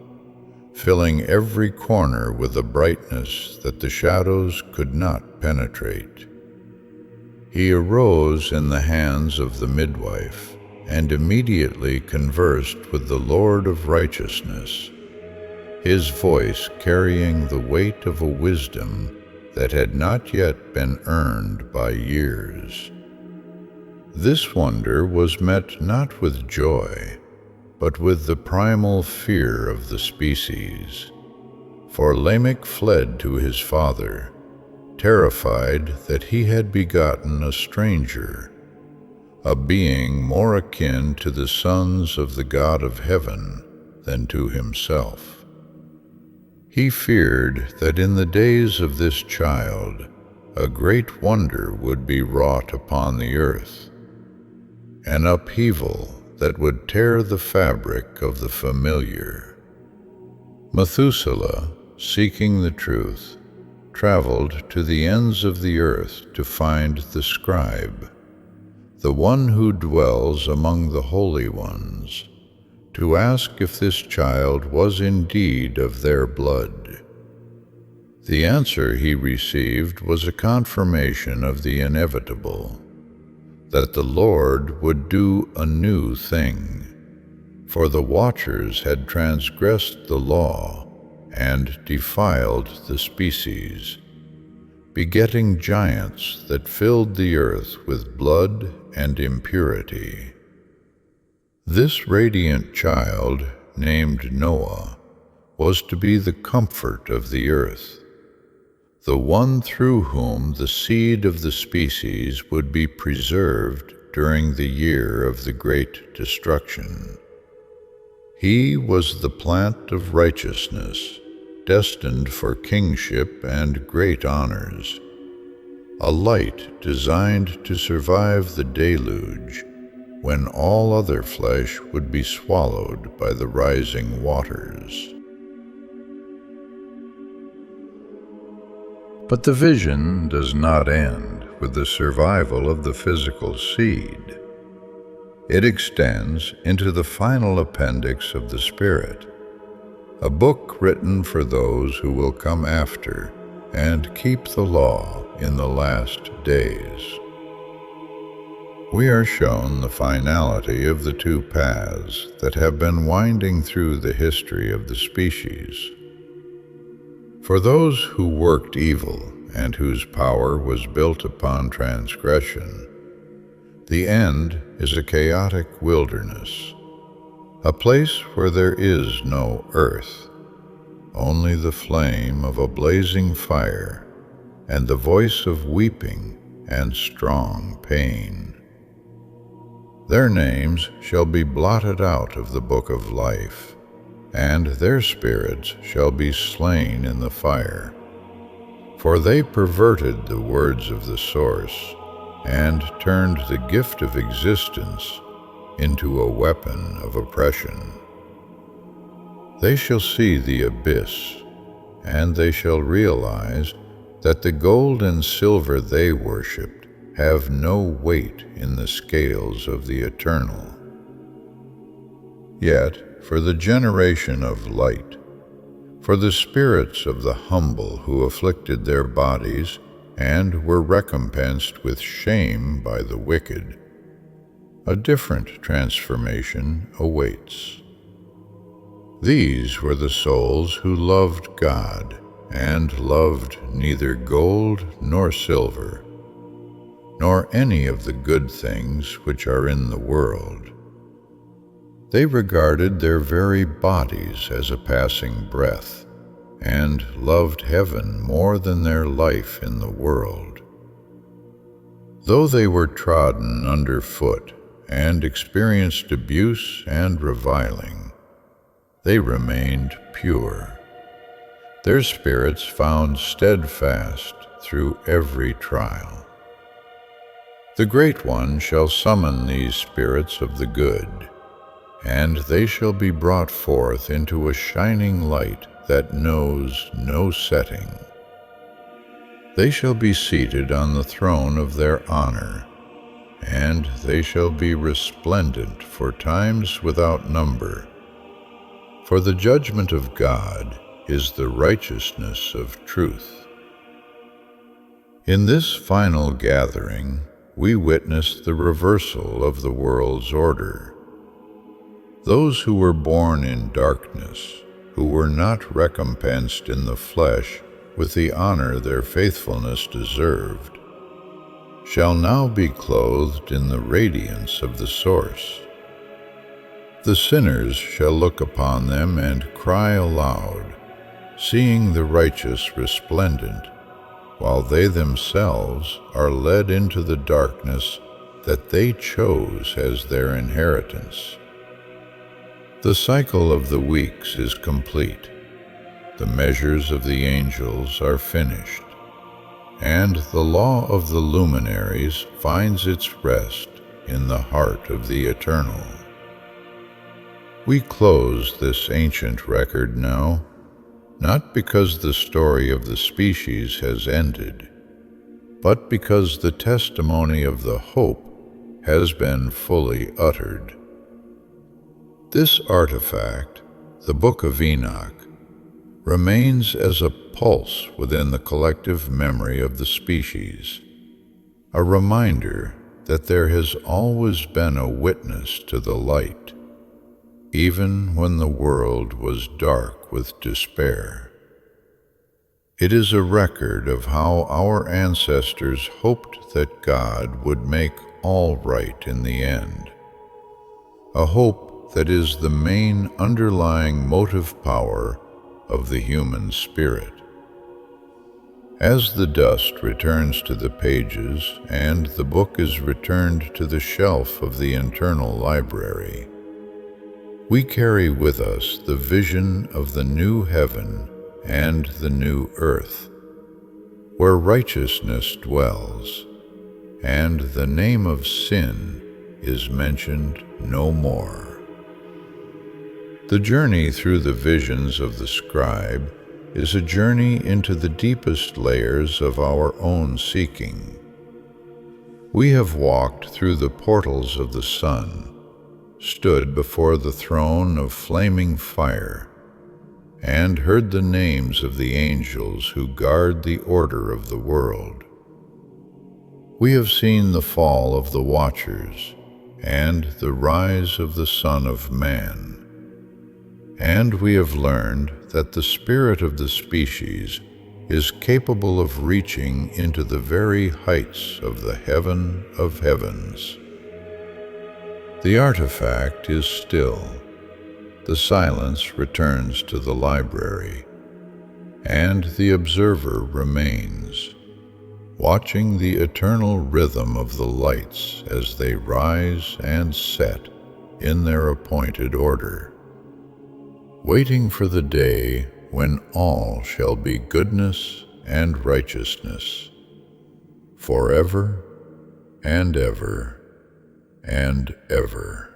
filling every corner with a brightness that the shadows could not penetrate. He arose in the hands of the midwife, and immediately conversed with the Lord of righteousness, his voice carrying the weight of a wisdom that had not yet been earned by years. This wonder was met not with joy, but with the primal fear of the species. For Lamech fled to his father, terrified that he had begotten a stranger, a being more akin to the sons of the God of heaven than to himself. He feared that in the days of this child a great wonder would be wrought upon the earth, an upheaval that would tear the fabric of the familiar. Methuselah, seeking the truth, traveled to the ends of the earth to find the Scribe, the one who dwells among the holy ones, to ask if this child was indeed of their blood. The answer he received was a confirmation of the inevitable, that the Lord would do a new thing, for the watchers had transgressed the law and defiled the species, begetting giants that filled the earth with blood and impurity. This radiant child, named Noah, was to be the comfort of the earth, the one through whom the seed of the species would be preserved during the year of the great destruction. He was the plant of righteousness, destined for kingship and great honors, a light designed to survive the deluge when all other flesh would be swallowed by the rising waters. But the vision does not end with the survival of the physical seed. It extends into the final appendix of the Spirit, a book written for those who will come after and keep the law in the last days. We are shown the finality of the two paths that have been winding through the history of the species. For those who worked evil and whose power was built upon transgression, the end is a chaotic wilderness, a place where there is no earth, only the flame of a blazing fire and the voice of weeping and strong pain. Their names shall be blotted out of the book of life, and their spirits shall be slain in the fire. For they perverted the words of the source, and turned the gift of existence into a weapon of oppression. They shall see the abyss, and they shall realize that the gold and silver they worshipped have no weight in the scales of the eternal. Yet, for the generation of light, for the spirits of the humble who afflicted their bodies and were recompensed with shame by the wicked, a different transformation awaits. These were the souls who loved God and loved neither gold nor silver, nor any of the good things which are in the world. They regarded their very bodies as a passing breath, and loved heaven more than their life in the world. Though they were trodden underfoot and experienced abuse and reviling, they remained pure. Their spirits found steadfast through every trial. The Great One shall summon these spirits of the good, and they shall be brought forth into a shining light that knows no setting. They shall be seated on the throne of their honor, and they shall be resplendent for times without number. For the judgment of God is the righteousness of truth. In this final gathering, we witness the reversal of the world's order. Those who were born in darkness, who were not recompensed in the flesh with the honor their faithfulness deserved, shall now be clothed in the radiance of the source. The sinners shall look upon them and cry aloud, seeing the righteous resplendent, while they themselves are led into the darkness that they chose as their inheritance. The cycle of the weeks is complete, the measures of the angels are finished, and the law of the luminaries finds its rest in the heart of the eternal. We close this ancient record now, not because the story of the species has ended, but because the testimony of the hope has been fully uttered. This artifact, the Book of Enoch, remains as a pulse within the collective memory of the species, a reminder that there has always been a witness to the light, even when the world was dark with despair. It is a record of how our ancestors hoped that God would make all right in the end, a hope that is the main underlying motive power of the human spirit. As the dust returns to the pages and the book is returned to the shelf of the internal library, we carry with us the vision of the new heaven and the new earth, where righteousness dwells, and the name of sin is mentioned no more. The journey through the visions of the scribe is a journey into the deepest layers of our own seeking. We have walked through the portals of the sun, stood before the throne of flaming fire, and heard the names of the angels who guard the order of the world. We have seen the fall of the Watchers and the rise of the Son of Man. And we have learned that the spirit of the species is capable of reaching into the very heights of the heaven of heavens. The artifact is still. The silence returns to the library, and the observer remains, watching the eternal rhythm of the lights as they rise and set in their appointed order, waiting for the day when all shall be goodness and righteousness, forever and ever and ever.